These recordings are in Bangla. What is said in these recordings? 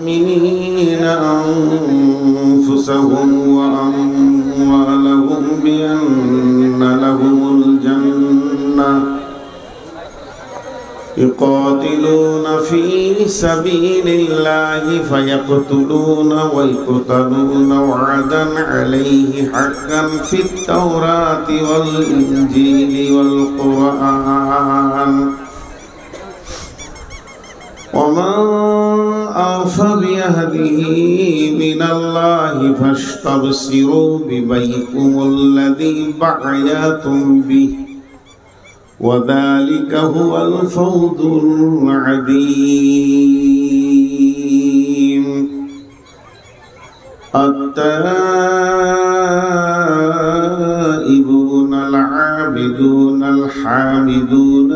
المؤمنين أنفسهم وأموالهم بأن لهم الجنة يقاتلون في سبيل الله فيقتلون ويقتلون وعدا عليه حقا في التوراة والإنجيل والقرآن ومن أوفى بعهده من الله فاستبشروا ببيعكم الذي بايعتم به وذلك هو الفوز العظيم. التائبون العابدون الحامدون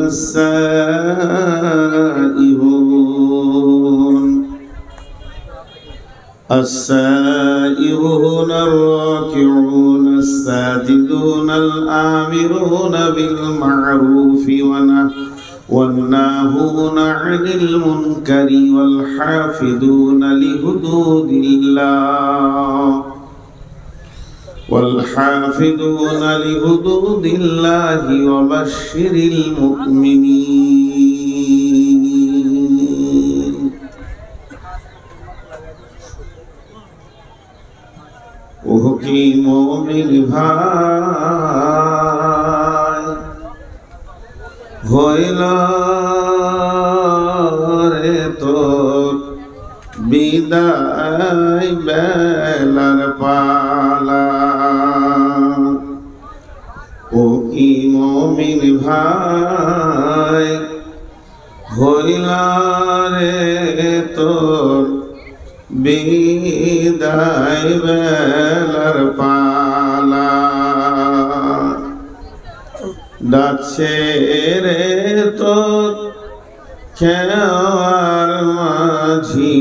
السائرون الراكعون الساجدون الآمرون بالمعروف والناهون عن المنكر والحافظون لحدود الله وبشر المؤمنين. ওহকি মুমিন ভাই হইল রে তোর বিদায় বেলার পালা। ওহকি মুমিন ভাই হইল রে তোর বিদায় বেলার পালা। ডাকছে রে তোর খেওয়ার মাঝি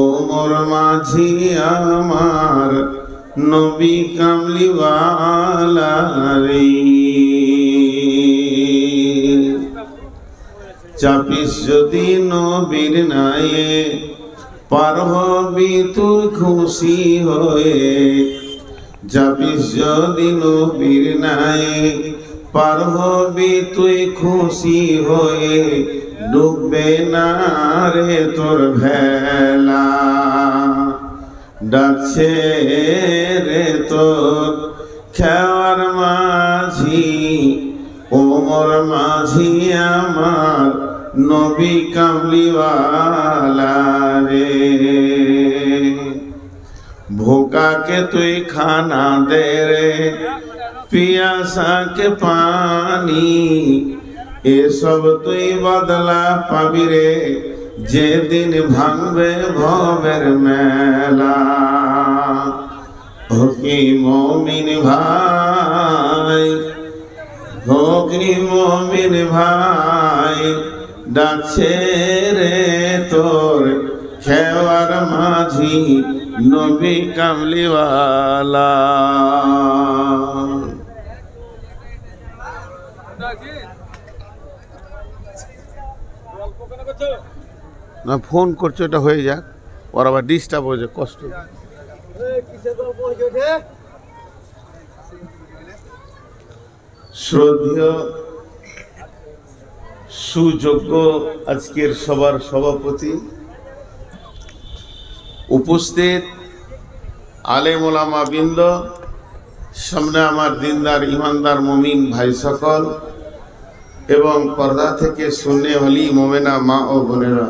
ওমর মাঝি আমার নবী কামলিওয়ালা রে। চাপিস যদি নবীর নায়ে পার হবি তুই খুশি হয়ে। যাবিস যদি নবীর নায়ে পার হবি তুই খুশি হয়ে। ডুববে না রে তোর ভেলা। ডাকছে রে তোর খেওয়ার মাঝি ওমর মাঝি আমার নবী কামলিওয়ালা রে। ভোকাকে তুই খানা দে রে পিয়াসাকে পানি। এসব তুই বদলা পাবি রে যেদিন ভাঙবে ভবের মেলা। হকি মুমিন ভাই হকি মুমিন ভাই ডাকছে রে তোর খেওয়ার মাঝি নবী কামলিওয়ালা। না ফোন করছো এটা হয়ে যাক, ওর আবার ডিস্টার্ব হয়ে যায়, কষ্ট। শ্রদ্ধেয় সুযোগ্য আজকের সবার সভাপতি, উপস্থিত আলেম ওলামা বৃন্দ, সামনে আমার দিনদার ইমানদার মুমিন ভাই সকল এবং পর্দা থেকে সুন্নে ওলি মোমেনা মা ও বোনেরা,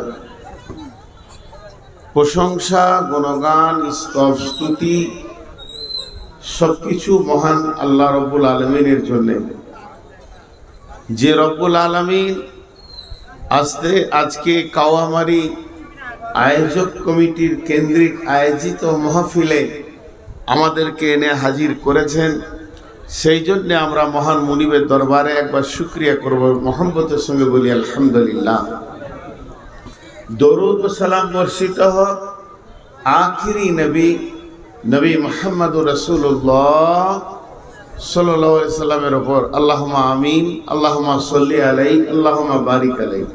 প্রশংসা গুণগান স্তব স্তুতি সবকিছু মহান আল্লাহ রব্বুল আলমিনের জন্যে। যে রব্বুল আলমিন আজকে কাওয়ামারি আয়োজক কমিটির কেন্দ্রিক আয়োজিত মাহফিলে আমাদেরকে এনে হাজির করেছেন, সেই জন্যে আমরা মহান মুনিবের দরবারে একবার শুকরিয়া করব, মহব্বতের সঙ্গে বলি আলহামদুলিল্লাহ। দরুদ ও সালাম বর্ষিত হোক আখিরি নবী মুহাম্মদুর রাসূলুল্লাহ সাল্লাল্লাহু আলাইহি সাল্লামের উপর। আল্লাহুম্মা আমিন, আল্লাহুম্মা সাল্লি আলাইহি, আল্লাহুম্মা বারিক আলাইহি।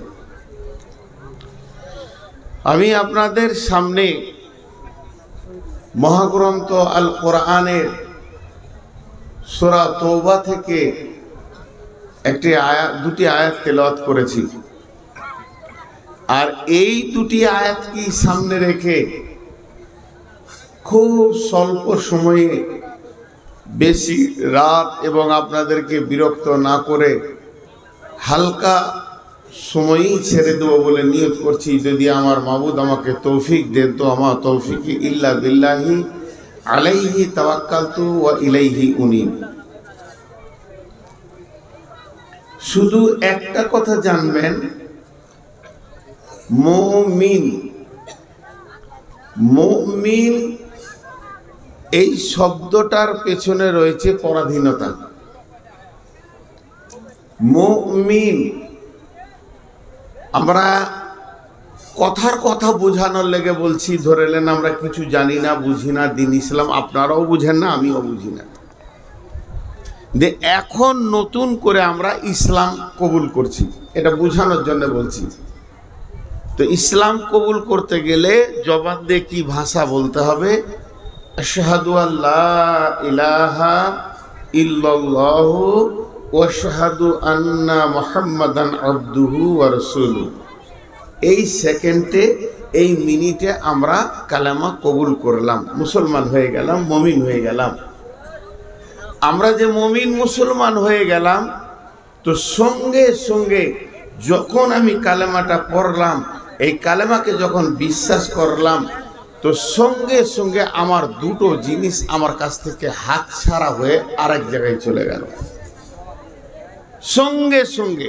আমি আপনাদের সামনে মহাগ্রন্থ আল কোরআনের সূরা তওবা থেকে দুটি আয়াত তেলাওয়াত করেছি। আর এই দুটি আয়াতকে সামনে রেখে খুব স্বল্প সময়ে, বেশি রাত এবং আপনাদেরকে বিরক্ত না করে হালকা সময়ই ছেড়ে দেবো বলে নিয়ত করছি। যদি আমার মাবুদ আমাকে তৌফিক দেন তো আমার তৌফিক ইল্লা বিল্লাহি আলাইহি তাওয়াক্কালতু ওয়া ইলাইহি উনীব। শুধু একটা কথা জানবেন, মুমিন এই শব্দটার পেছনে রয়েছে পরাধীনতা। মুমিন আমরা কথার কথা বোঝানোর লেগে বলছি, ধরেলেন আমরা কিছু জানি না, বুঝি না দিন ইসলাম, আপনারাও বুঝেন না, আমিও বুঝি না, যে এখন নতুন করে আমরা ইসলাম কবুল করছি, এটা বোঝানোর জন্য বলছি। তো ইসলাম কবুল করতে গেলে জবান দিয়ে কি ভাষা বলতে হবে? আশহাদু আল্লা ইলাহা ইল্লাল্লাহু ওয়া আশহাদু আন্না মুহাম্মাদান আবদুহু ওয়া রাসূলুহু। এই সেকেন্ডে, এই মিনিটে আমরা কালেমা কবুল করলাম, মুসলমান হয়ে গেলাম, মুমিন হয়ে গেলাম। আমরা যে মুমিন মুসলমান হয়ে গেলাম, তো সঙ্গে সঙ্গে যখন আমি কালেমাটা পড়লাম, এই কালেমাকে যখন বিশ্বাস করলাম, তো সঙ্গে সঙ্গে আমার দুটো জিনিস আমার কাছ থেকে হাত ছাড়া হয়ে আরেক জায়গায় চলে গেল। সঙ্গে সঙ্গে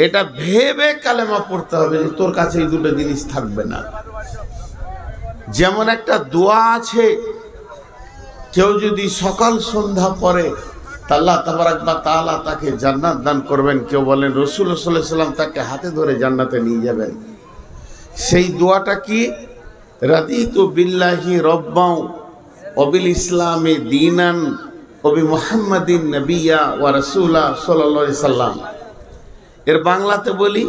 এটা ভেবে কালেমা পড়তে হবে যে তোর কাছে এই দুটো জিনিস থাকবে না। যেমন একটা দোয়া আছে, কেউ যদি সকাল সন্ধ্যা পড়ে আল্লাহ তাবারাক ওয়া তাআলা তাকে জান্নাত দান করবেন। কেউ বলেন রাসূল সাল্লাল্লাহু আলাইহি ওয়াসাল্লাম তাকে হাতে ধরে জান্নাতে নিয়ে যাবেন। সেই দোয়াটা কি? রাদিতু বিল্লাহি রাব্বাও ওয়া বিল ইসলামি দীনান ওয়া বি মুহাম্মাদিন নাবিয়্যা ওয়া রাসূলা সাল্লাল্লাহু আলাইহি সাল্লাম। এর বাংলাতে বলি,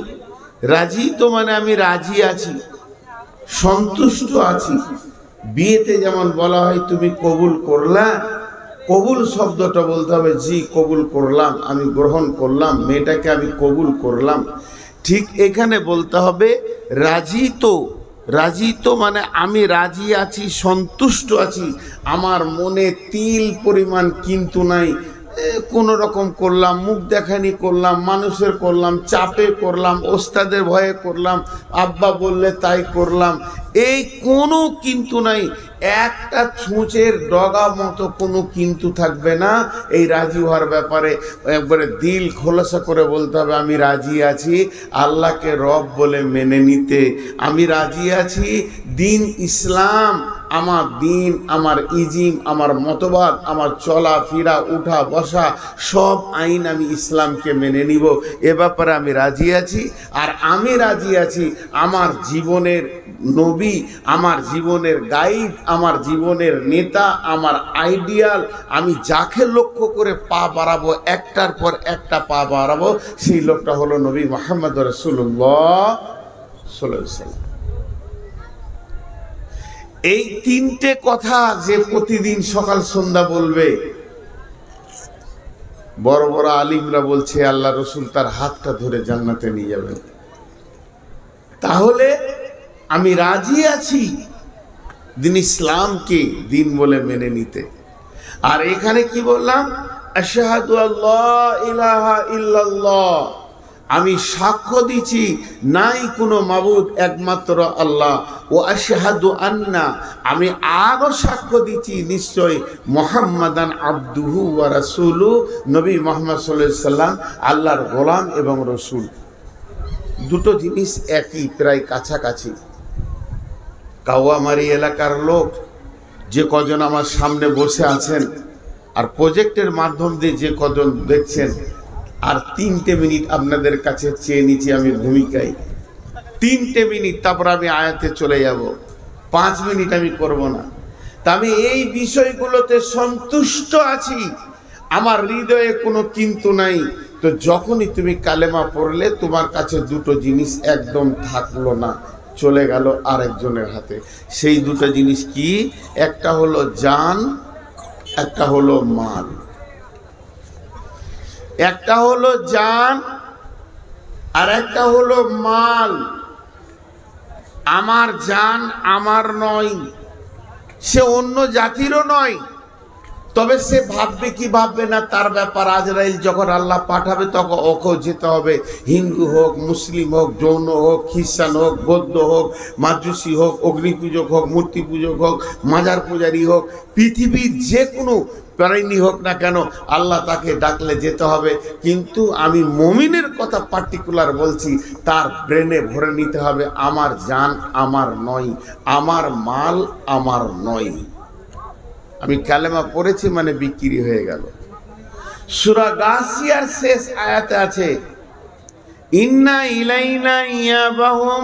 রাজি তো মানে আমি রাজি আছি, সন্তুষ্ট আছি। বিয়েতে যেমন বলা হয় তুমি কবুল করলা, কবুল শব্দটা বলতে হবে জি কবুল করলাম, আমি গ্রহণ করলাম, মেয়েটাকে আমি কবুল করলাম। ঠিক এখানে বলতে হবে রাজি তো। রাজি তো মানে আমি রাজি আছি, সন্তুষ্ট আছি, আমার মনে তিল পরিমাণ কিন্তু নাই। কোনো রকম করলাম, মুখ দেখানি করলাম, মানুষের করলাম, চাপে করলাম, ওস্তাদের ভয়ে করলাম, আব্বা বললে তাই করলাম, এই কোনো কিন্তু নাই। একটা ছুঁচের ডগা মতো কোনো কিন্তু থাকবে না এই রাজি হওয়ার ব্যাপারে। একবারে দিল খোলাসা করে বলতে হবে আমি রাজি আছি আল্লাহকে রব বলে মেনে নিতে, আমি রাজি আছি দিন ইসলাম আমার দিন, আমার ইজিম, আমার মতবাদ, আমার চলা ফিরা উঠা বসা সব আইন আমি ইসলামকে মেনে নিব, এ ব্যাপারে আমি রাজি আছি। আর আমি রাজি আছি আমার জীবনের নবী, আমার জীবনের গাইড, আমার জীবনের নেতা, আমার আইডিয়াল, আমি যাকে লক্ষ্য করে পা বাড়াবো, একটার পর একটা পা বাড়াবো, সেই লোকটা হলো নবী মুহাম্মদ রাসূলুল্লাহ সাল্লাল্লাহু আলাইহি ওয়াসাল্লাম। এই তিনটে কথা যে প্রতিদিন সকাল সন্ধ্যা বলবে, বড় বড় আলিমরা বলছে আল্লাহ রসুল তার হাতটা ধরে জান্নাতে নিয়ে যাবেন। তাহলে আমি রাজি আছি দিন ইসলামকে দিন বলে মেনে নিতে। আর এখানে কি বললাম? আশহাদু আল্লা ইলাহা ইল্লাল্লাহ, আমি সাক্ষ্য দিচ্ছি নাই কোনো মাবুদ একমাত্র আল্লাহ। ও আশহাদু আন্না, আমি আরও সাক্ষ্য দিচ্ছি নিশ্চয় মুহাম্মাদান আবদুহু ওয়া রাসূলুহু, নবী মুহাম্মদ সাল্লাল্লাহু আলাইহি সাল্লাম আল্লাহর গোলাম এবং রসুল। দুটো জিনিস একই, প্রায় কাছাকাছি। কাওয়ামারি এলাকার লোক যে কজন আমার সামনে বসে আছেন আর প্রজেক্টের মাধ্যম দিয়ে যে কজন দেখছেন, আর 3টে মিনিট আপনাদের কাছে চেয়ে নিচ্ছি আমি ভূমিকায়, 3টে মিনিট, তারপর আমি আয়াতে চলে যাব, 5 মিনিট আমি করব না। তা আমি এই বিষয়গুলোতে সন্তুষ্ট আছি, আমার হৃদয়ে কোনো কিন্তু নাই। তো যখনই তুমি কালেমা পড়লে তোমার কাছে দুটো জিনিস একদম থাকলো না, চলে গেল আরেকজনের হাতে। সেই দুটো জিনিস কি? একটা হলো জান, একটা হলো মাল। একটা হলো জান আর একটা হলো মাল। আমার জান আমার নয়, সে অন্য জাতিরও নয়, তবে সে ভাববে কি ভাববে না তার ব্যাপার। আজরাইল যখন আল্লাহ পাঠাবে তখন ওকেও যেতে হবে। হিন্দু হোক, মুসলিম হোক, জৈন হোক, খ্রিস্টান হোক, বৌদ্ধ হোক, মাজুসি হোক, অগ্নি পূজক হোক, মূর্তি পূজক হোক, মাজার পূজারী হোক, পৃথিবীর যে কোনো প্রাণী হোক না কেন, আল্লাহ তাকে ডাকলে যেতে হবে। কিন্তু আমি মুমিনের কথা পার্টিকুলার বলছি, তার ব্রেনে ভরে নিতে হবে আমার জান আমার নয়, আমার মাল আমার নয়। আমি কালেমা পড়েছি মানে বিক্রি হয়ে গেল। সূরা গাসিয়ার শেষ আয়াতে আছে ইন্না ইলাইনা ইয়াবাহুম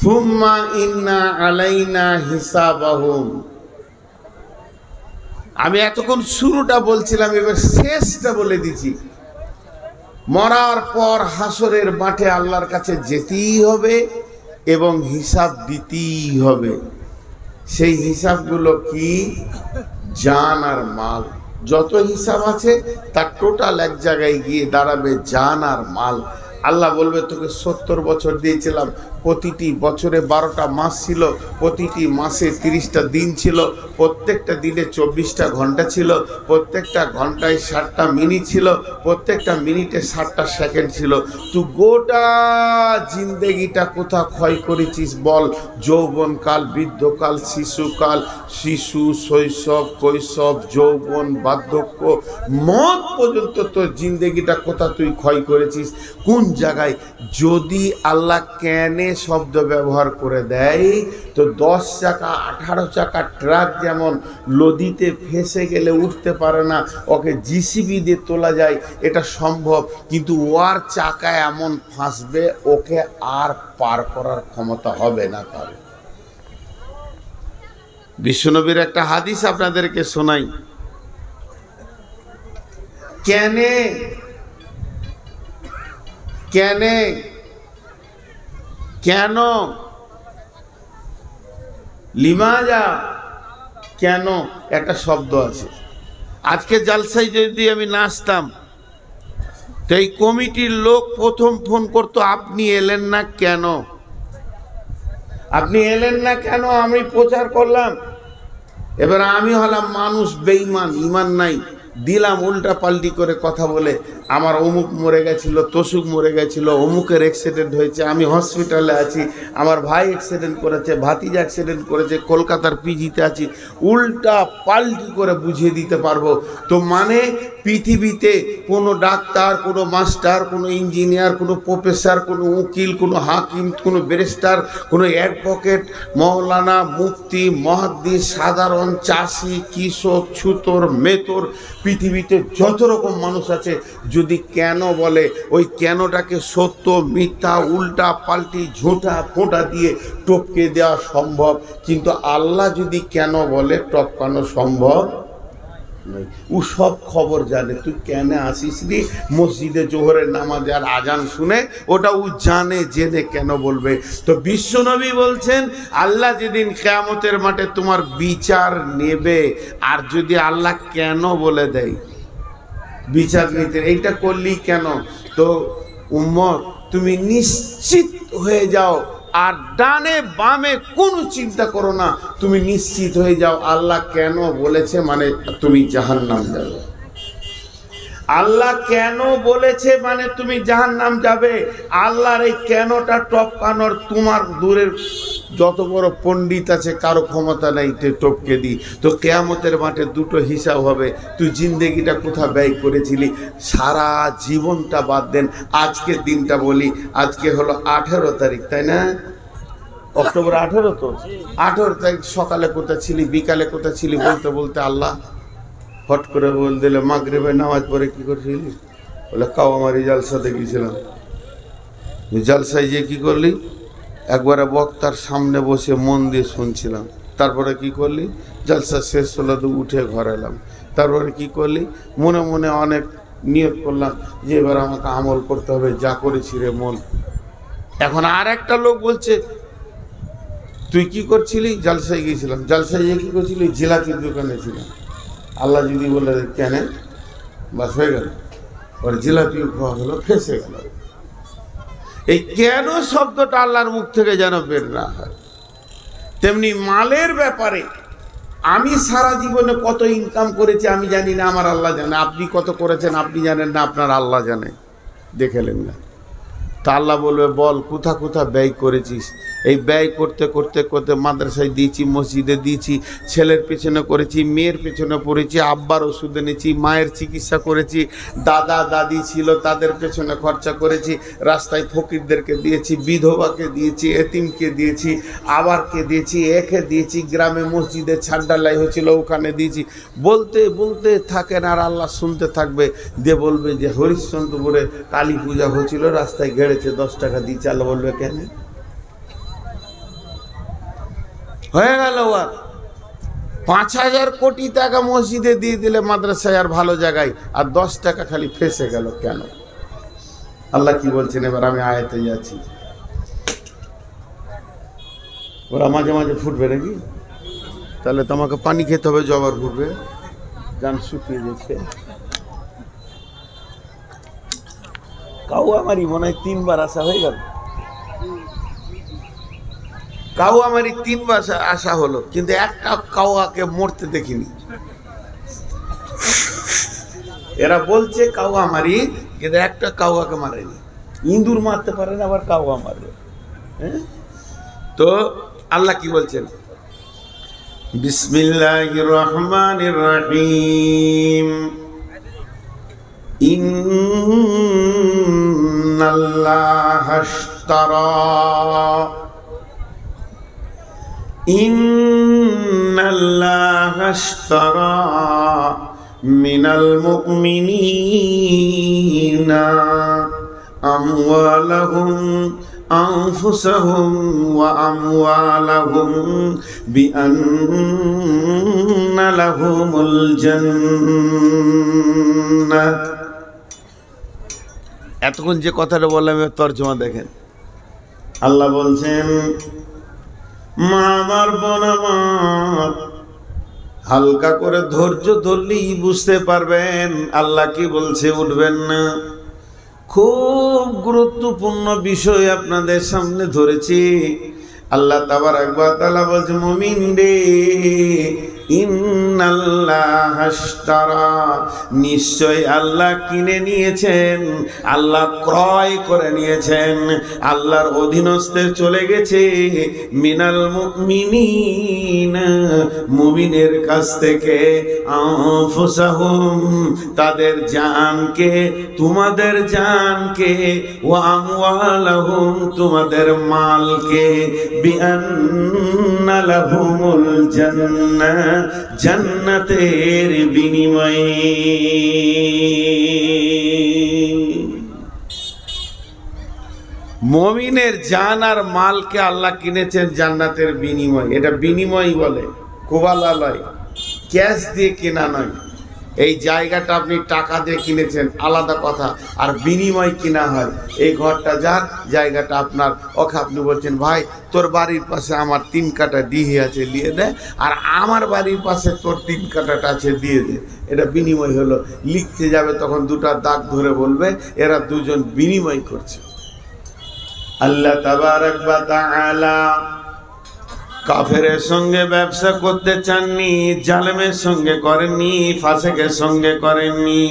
সুম্মা ইন্না আলাইনা হিসাবাহুম। আমি এতক্ষণ শুরুটা বলছিলাম, এবার শেষটা বলে দিচ্ছি। মরার পর হাসরের মাঠে আল্লাহর কাছে যেতেই হবে এবং হিসাব দিতেই হবে। সেই হিসাবগুলো কি? জান আর মাল। যত হিসাব আছে তার টোটাল এক জায়গায় গিয়ে দাঁড়াবে জান আর মাল। আল্লাহ বলবে তোকে 70 বছর দিয়েছিলাম, প্রতিটি বছরে 12টা মাস ছিল, প্রতিটি মাসে 30টা দিন ছিল, প্রত্যেকটা দিনে 24টা ঘন্টা ছিল, প্রত্যেকটা ঘন্টায় 60টা মিনিট ছিল, প্রত্যেকটা মিনিটে 60টা সেকেন্ড ছিল। তুই গোটা জিন্দেগিটা কোথা ক্ষয় করেছিস বল? যৌবনকাল, বৃদ্ধকাল, শিশুকাল, শিশু, শৈশব, কৈশব, যৌবন, বার্ধক্য, মত পর্যন্ত তোর জিন্দেগিটা কোথা তুই ক্ষয় করেছিস? কোন জায়গায়? যদি আল্লাহ ক্যানে শব্দ ব্যবহার করে দেয় তো 10 চাকা 18 চাকা ট্রাক যেমন নদীতে ফেসে গেলে উঠতে পারে না, ওকে জিসিবি দিয়ে তোলা যায়, এটা সম্ভব। কিন্তু ওর চাকা এমন ফাঁসবে ওকে আর পার করার ক্ষমতা হবে না তার। বিশ্বনবীর একটা হাদিস আপনাদেরকে শোনাই। ক্যানে ক্যানে কেন? লিমাজা কেন একটা শব্দ আছে। আজকে জালসায় যদি আমি নাচতাম তো এই কমিটির লোক প্রথম ফোন করতো, আপনি এলেন না কেন? আপনি এলেন না কেন? আমি প্রচার করলাম। এবার আমি হলাম মানুষ বেঈমান, ইমান নাই, দিলাম উল্টা পাল্টি করে কথা বলে, আমার অমুক মরে গেছিল, তসুক মরে গেছিল, অমুকের অ্যাক্সিডেন্ট হয়েছে, আমি হসপিটালে আছি, আমার ভাই অ্যাক্সিডেন্ট করেছে, ভাতিজা অ্যাক্সিডেন্ট করেছে, কলকাতার পিজিতে আছি, উল্টা পাল্টি করে বুঝিয়ে দিতে পারবো। তো মানে পৃথিবীতে কোনো ডাক্তার, কোনো মাস্টার, কোনো ইঞ্জিনিয়ার, কোনো প্রফেসর, কোনো উকিল, কোনো হাকিম, কোনো ব্যারিস্টার, কোনো অ্যাডভোকেট, মৌলানা, মুফতি, মুহাদ্দিস, সাধারণ চাষি, কৃষক, ছুতর, মেতর, পৃথিবীতে যত রকম মানুষ আছে, যদি কেন বলে ওই কেনটাকে সত্য মিথ্যা উল্টা পাল্টি ঝোঁটা ফোঁটা দিয়ে টপকে দেওয়া সম্ভব। কিন্তু আল্লাহ যদি কেন বলে টপকানো সম্ভব নয়। ও সব খবর জানে। তুই কেন আসিস নি মসজিদে জোহরের নামাজে আর আজান শুনে, ওটা ও জানে, জেনে কেন বলবে। তো বিশ্বনবী বলছেন আল্লাহ যেদিন কিয়ামতের মাঠে তোমার বিচার নেবে, আর যদি আল্লাহ কেন বলে দেয় বিচার নিতে, এইটা করলি কেন, তো উম্মত তুমি নিশ্চিত হয়ে যাও, আর ডানে বামে কোনো চিন্তা করো না, তুমি নিশ্চিত হয়ে যাও আল্লাহ কেন বলেছে মানে তুমি জাহান্নাম যাবে। আল্লাহ কেন বলেছে মানে তুমি জাহান্নাম যাবে। আল্লাহর এই কেনটা টপকানোর তোমার দূরের যত বড় পণ্ডিত আছে কারো ক্ষমতা নাই টপকে দি। তো কিয়ামতের মাঠে দুটো হিসাব হবে, তুই জিন্দেগিটা কোথা ব্যয় করেছিলি, সারা জীবনটা বাদ দেন। আজকের দিনটা বলি, আজকে হলো 18 তারিখ, তাই না? অক্টোবর 18 তো। 18 তারিখ সকালে কোথা ছিলি, বিকালে কোথা ছিলি বলতে বলতে আল্লাহ হট করে বল দিলে মাগরিবের নামাজ পড়ে কি করছিলি? বলে কাওয়ামারি জালসাতে গিয়েছিলাম। জালসায় যে কি করলি? একবারে বক্তার সামনে বসে মন দিয়ে শুনছিলাম। তারপরে কি করলি? জালসা শেষ হলো তো উঠে ঘর এলাম। তারপরে কি করলি? মনে মনে অনেক নিয়ত করলাম যে এবার আমাকে আমল করতে হবে, যা করেছি রে মন এখন আর একটা লোক বলছে তুই কি করছিলি? জালসায় গিয়েছিলাম। জালসায় গিয়ে কি করছিলি? জিলাপির দোকানে ছিলাম। আল্লাহ যদি বলে কেন, বাস হয়ে গেল, ওর জিলাপি খাওয়া হলো, ফেঁসে গেল। এই কেন শব্দটা আল্লাহর মুখ থেকে যেন বের না হয়। তেমনি মালের ব্যাপারে আমি সারা জীবনে কত ইনকাম করেছি আমি জানি না, আমার আল্লাহ জানে। আপনি কত করেছেন আপনি জানেন না, আপনার আল্লাহ জানে। দেখেলেন না? তা আল্লাহ বলবে বল কোথা কোথা ব্যয় করেছিস। এই ব্যয় করতে করতে করতে মাদ্রাসায় দিয়েছি, মসজিদে দিয়েছি, ছেলের পেছনে করেছি, মেয়ের পেছনে পড়েছি, আব্বার ওষুধ এনেছি, মায়ের চিকিৎসা করেছি, দাদা দাদি ছিল তাদের পেছনে খরচা করেছি, রাস্তায় ফকিরদেরকে দিয়েছি, বিধবাকে দিয়েছি, এতিমকে দিয়েছি, আবারকে দিয়েছি, একে দিয়েছি, গ্রামে মসজিদে ছাড়ডালাই হয়েছিল ওখানে দিয়েছি। বলতে বলতে থাকেন আর আল্লাহ শুনতে থাকবে। দিয়ে বলবে যে হরিশ্চন্দ্রপুরে কালী পূজা হয়েছিল, রাস্তায় গেড়েছে, 10 টাকা দিয়েছে। আল্লাহ বলবে কেন? হয়ে গেল আর 5,000 কোটি টাকা মসজিদে দিয়ে দিলে, মাদ্রাসায় আর ভালো জায়গায়, আর 10 টাকা খালি ফেসে গেল কেন? আল্লাহ কি বলছেন? এবার আমি আয়াতে যাচ্ছি। ওরা মাঝে মাঝে ফুটবে নাকি? তাহলে তোমাকে পানি খেতে হবে, জবার ফুটবে, গান শুকিয়ে যাচ্ছে। কাউ আমারই মনে হয় 3 বার আসা হয়ে গেল। কাউ আমারই 3 বার আসা হলো, কিন্তু একটা কাউকে মরতে দেখিনি। এরা বলছে কাউ আমারই, কিন্তু একটা কাউকে মারেনি। ইঁদুর মারতে পারে না, আবার কাউ মারবে। তো আল্লাহ কি বলছেন? বিসমিল্লাহির রহমানির রহিম। ইন্নাল্লাহা আশতারা মিনাল মুমিনিনা আমওয়ালাহুম আনফুসাহুম ওয়া আমওয়ালাহুম বিআন্না লাহুমুল জান্নাহ। এতক্ষণ যে কথাটা বললাম তর্জমা দেখেন। আল্লাহ বলছেন, মা আমার, বোন আমার, হালকা করে ধৈর্য ধরলেই বুঝতে পারবেন আল্লাহ কি বলছে, উঠবেন না। খুব গুরুত্বপূর্ণ বিষয় আপনাদের সামনে ধরেছি। আল্লাহ তাবারাক ওয়া তাআলা বলছে, মুমিন রে, ইন্নাল্লাহা আশতারা, নিশ্চয় আল্লাহ কিনে নিয়েছেন, আল্লাহ ক্রয় করে নিয়েছেন, আল্লাহর অধীনস্থে চলে গেছে। মিনাল মুমিনিনা, মুমিনের কাছ থেকে, আনফুসাহুম, তাদের জানকে, তোমাদের জানকে, ওয়া আমওয়ালাহুম, তোমাদের মালকে, বিআন্না লাহুমুল জান্নাহ, জান্নাতের বিনিময়ে। মুমিনের জান আর মালকে আল্লাহ কিনেছেন জান্নাতের বিনিময়। এটা বিনিময় বলে, কোবালা নয়, ক্যাশ দিয়ে কেনা নয়। এই জায়গাটা আপনি টাকা দিয়ে কিনেছেন, আলাদা কথা, আর বিনিময় কিনা হয়। এই ঘরটা যার, জায়গাটা আপনার। ওকে আপনি বলছেন, ভাই তোর বাড়ির পাশে আমার 3 কাঠা ডিহি আছে, দিয়ে দে, আর আমার বাড়ির পাশে তোর 3 কাঠাটা আছে, দিয়ে দে। এটা বিনিময় হলো। লিখতে যাবে তখন 2টা দাগ ধরে বলবে এরা দুজন বিনিময় করছে। আল্লাহ তাবারাক ওয়া তাআলা কাফেরের সঙ্গে ব্যবসা করতে চাননি, জালেমের সঙ্গে করেননি, ফাসেকের সঙ্গে করেননি,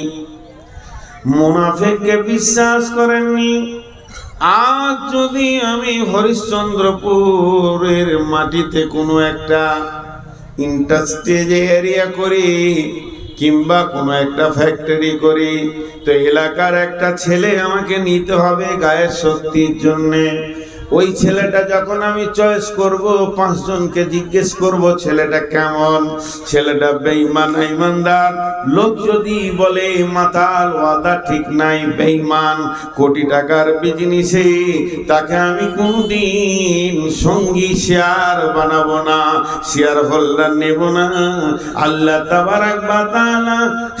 মুনাফিককে বিশ্বাস করেননি। আজ যদি আমি হরিশ্চন্দ্রপুরের মাটিতে কোনো একটা ইন্ডাস্ট্রিজ এরিয়া করি, কিংবা কোনো একটা ফ্যাক্টরি করি, তো এলাকার একটা ছেলে আমাকে নিতে হবে গায়ের শক্তির জন্যে। ওই ছেলেটা যখন আমি চয়েস করব, 5 জনকে জিজ্ঞেস করব ছেলেটা কেমন, ছেলেটা বেঈমান ইমানদার। লোক যদি বলে মাতাল, ওয়াদা ঠিক নাই, বেঈমান, কোটি টাকার বিজনেসে, তাকে আমি কোনদিন সঙ্গী শেয়ার বানাবো না, শেয়ার হোল্ডার নেব না। আল্লাহ তাবারাক ওয়া তাআলা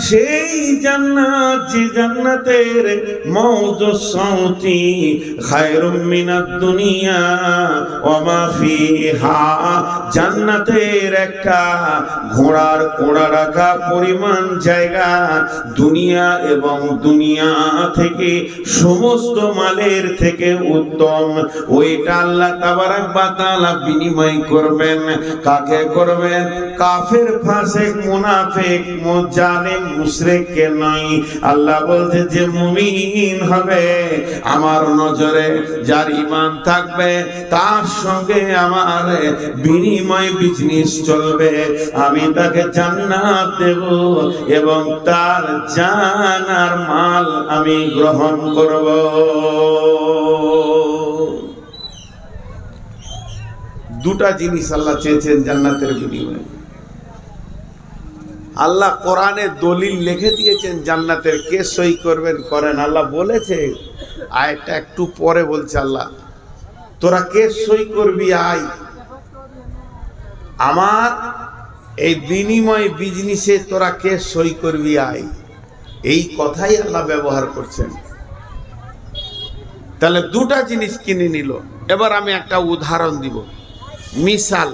সেই জান্নাত, যে জান্নাতের মাউজুস সাউতি খায়রুম মিনাদ দুনিয়া ওয়া মা ফিহা, জান্নাতের একটা ঘোড়ার কোড়া রাখা পরিমাণ জায়গা দুনিয়া এবং দুনিয়া থেকে সমস্ত মালের থেকে উত্তম। ওইটা আল্লাহ তাবারাক ওয়া তাআলা বিনিময় করবেন। কাকে করবেন? কাফের, ফাসিক, মুনাফিক, জালিম, মুশরিককে নয়। আল্লাহ বলতে যে মুমিন হবে, আমার নজরে যার ঈমান থাকবে, তার সঙ্গে আমার বিনিময় বিজনেস চলবে। আমি তাকে জান্নাত দেব এবং তার জান আর মাল আমি গ্রহণ করব। দুটা জিনিস আল্লাহ চেয়েছেন জান্নাতের বিনিময়ে। আল্লাহ কোরআনে দলিল লিখে দিয়েছেন জান্নাতের, কে সই করবেন করেন। আল্লাহ বলেছে, আয়টা একটু পরে বলছে আল্লাহ, তোরা কে সই করবি আয়, আমার এই বিনিময় বিজনেসে তোরা কে সই করবি আয়। এই কথাই আল্লাহ ব্যবহার করছেন। তাহলে দুটা জিনিস কিনে নিল। এবার আমি একটা উদাহরণ দিব, মিসাল।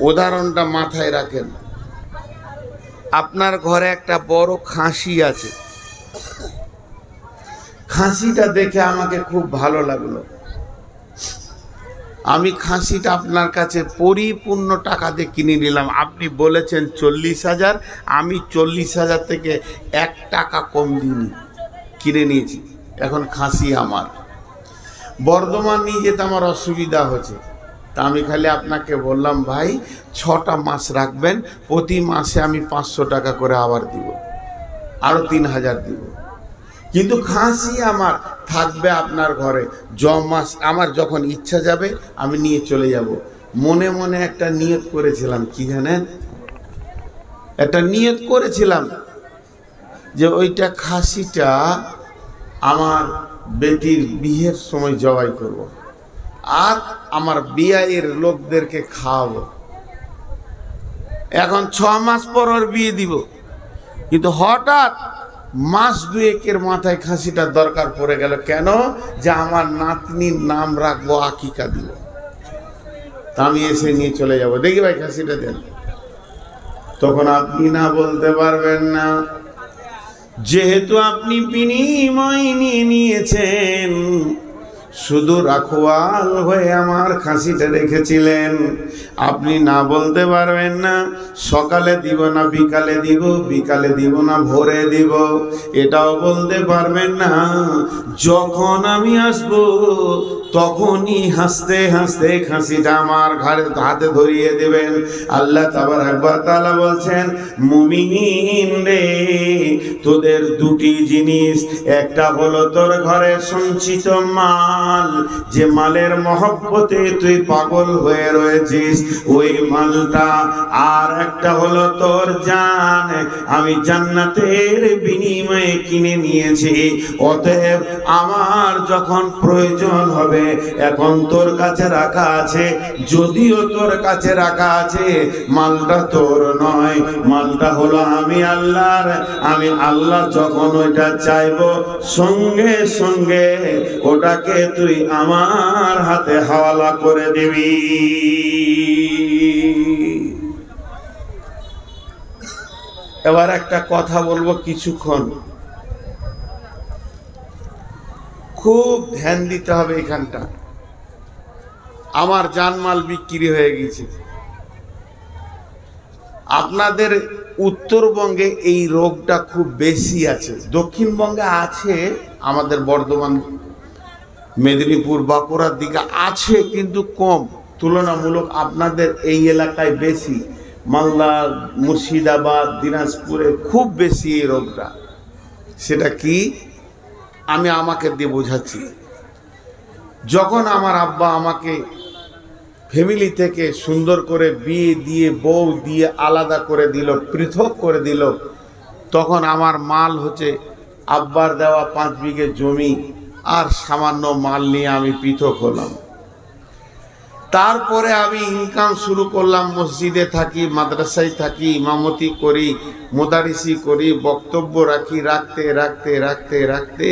উদাহরণটা মাথায় রাখেন। আপনার ঘরে একটা বড় খাসি আছে, খাসিটা দেখে আমাকে খুব ভালো লাগলো। আমি খাসিটা আপনার কাছে পরিপূর্ণ টাকা দিয়ে কিনে নিলাম। আপনি বলেছেন 40,000, আমি 40,000 থেকে 1 টাকা কম দিইনি, কিনে নিয়েছি। এখন খাসি আমার। বর্ধমান নিয়ে যেতে আমার অসুবিধা হচ্ছে, তা আমি খালি আপনাকে বললাম, ভাই 6টা মাস রাখবেন, প্রতি মাসে আমি 500 টাকা করে আবার দিব, আরো 3,000 দিব। কিন্তু খাসি আমার থাকবে আপনার ঘরে, মাস আমার যখন ইচ্ছা যাবে আমি নিয়ে চলে যাব। মনে মনে একটা নিয়ত করেছিলাম, কি জানেন? একটা নিয়ত করেছিলাম যে ওইটা খাসিটা আমার বেটির বিয়ের সময় জবাই করব, আর আমার বিয়ের লোকদেরকে খাওয়াবো। এখন 6 মাস পর ওর বিয়ে দিব, কিন্তু হঠাৎ মাস 2-1 মাথায় খাসিটার দরকার পড়ে গেল। কেন? যে আমার নাতনির নাম রাখবো, আকিকা দিব। তা আমি এসে নিয়ে চলে যাব, দেখি ভাই খাসিটা দেন। তখন আপনি না বলতে পারবেন না, যেহেতু আপনি বিনিময় নিয়ে নিয়েছেন, শুধু রাখওয়াল হয়ে আমার খাসিটা রেখেছিলেন। আপনি না বলতে পারবেন না, সকালে দিব না বিকালে দিব, বিকালে দিব না ভোরে দিব, এটাও বলতে পারবেন না। যখন আমি আসব তখনই হাসতে হাসতে খাসিটা আমার ঘাড়ে হাতে ধরিয়ে দেবেন। আল্লাহ তাবারাক ওয়া তাআলা বলছেন, মুমিন রে, তোদের দুটি জিনিস, একটা হলো তোর ঘরে সঞ্চিত মাল, যে মালের মহব্বতে তুই পাগল হয়ে রয়েছিস, ওই মালটা। আর একটা হলো তোর জান, আমি জান্নাতের বিনিময়ে কিনে নিয়েছি। অতএব আমার যখন প্রয়োজন হবে, এখন তোর কাছে রাখা আছে, যদিও তোর কাছে রাখা আছে, মালটা তোর নয়, মালটা হলো আমি আল্লাহর। আমি আল্লাহ যখন ওইটা চাইবো, সঙ্গে সঙ্গে ওটাকে তুই আমার হাতে হাওয়ালা করে দিবি। এবার একটা কথা বলবো কিছুক্ষণ, খুব ধ্যান দিতে হবে এখানটা। আমার জানমাল বিক্রি হয়ে গেছে। আপনাদের উত্তরবঙ্গে এই রোগটা খুব বেশি আছে, দক্ষিণবঙ্গে আছে, আমাদের বর্ধমান, মেদিনীপুর, বাঁকুড়ার দিকে আছে, কিন্তু কম তুলনামূলক। আপনাদের এই এলাকায় বেশি, মালদা, মুর্শিদাবাদ, দিনাজপুরে খুব বেশি এই রোগটা। সেটা কি? আমি আমাকে দিয়ে বোঝাচ্ছি। যখন আমার আব্বা আমাকে ফ্যামিলি থেকে সুন্দর করে বিয়ে দিয়ে বউ দিয়ে আলাদা করে দিল, পৃথক করে দিল, তখন আমার মাল হচ্ছে আব্বার দেওয়া 5 বিঘে জমি আর সামান্য মাল নিয়ে আমি পৃথক হলাম। তারপরে আমি ইনকাম শুরু করলাম, মসজিদে থাকি, মাদ্রাসায় থাকি, ইমামতি করি, মুদারিসি করি, বক্তব্য রাখি, রাখতে রাখতে রাখতে রাখতে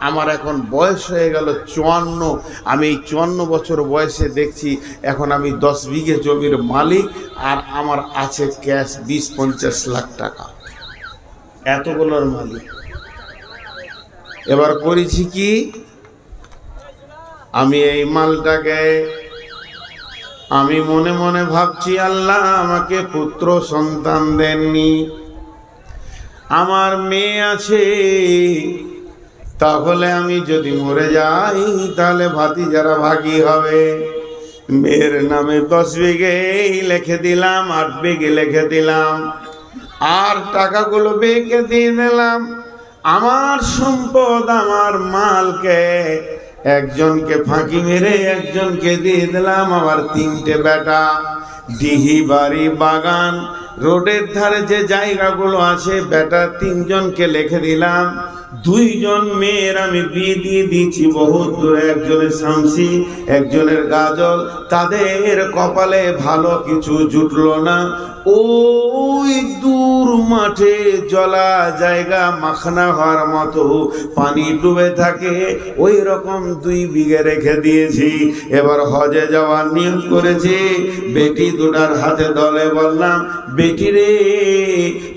আমার এখন বয়স হয়ে গেল 54। আমি এই 54 বছর বয়সে দেখছি এখন আমি 10 বিঘে জমির মালিক, আর আমার আছে ক্যাশ 20-50 লাখ টাকা, এতগুলোর মালিক। এবার করেছি কি, আমি এই মালটাকে আমি মনে মনে ভাবছি, আল্লাহ আমাকে পুত্র সন্তান দেননি, আমার মেয়ে আছে, তাহলে আমি যদি মরে যাই তাহলে ভাতিজারা ভাগী হবে। মেয়ের নামে 10 বিঘে লিখে দিলাম, 8 বিঘে লিখে দিলাম, আর টাকাগুলো বেঁকে দিয়ে দিলাম। আমার সম্পদ, আমার মালকে একজনকে ফাঁকি মেরে একজনকে দিয়ে দিলাম। আবার 3টে বেটা, ডিহি বাড়ি বাগান রোডের ধারে যে জায়গাগুলো আছে, বেটা 3 জনকে লিখে দিলাম। 2 জন মেয়ের আমি বিয়ে দিয়ে দিয়েছি বহুত দূরে, একজনের শামসি, একজনের গাজল। তাদের কপালে ভালো কিছু জুটলো না, ওই দূর মাঠে জলা জায়গা মাখনা হওয়ার মতো পানি ডুবে থাকে, ওই রকম 2 বিঘে রেখে দিয়েছি। এবার হজে যাওয়ার নিয়ত করেছি, বেটি দুটার হাতে দলে বললাম, বেটি রে,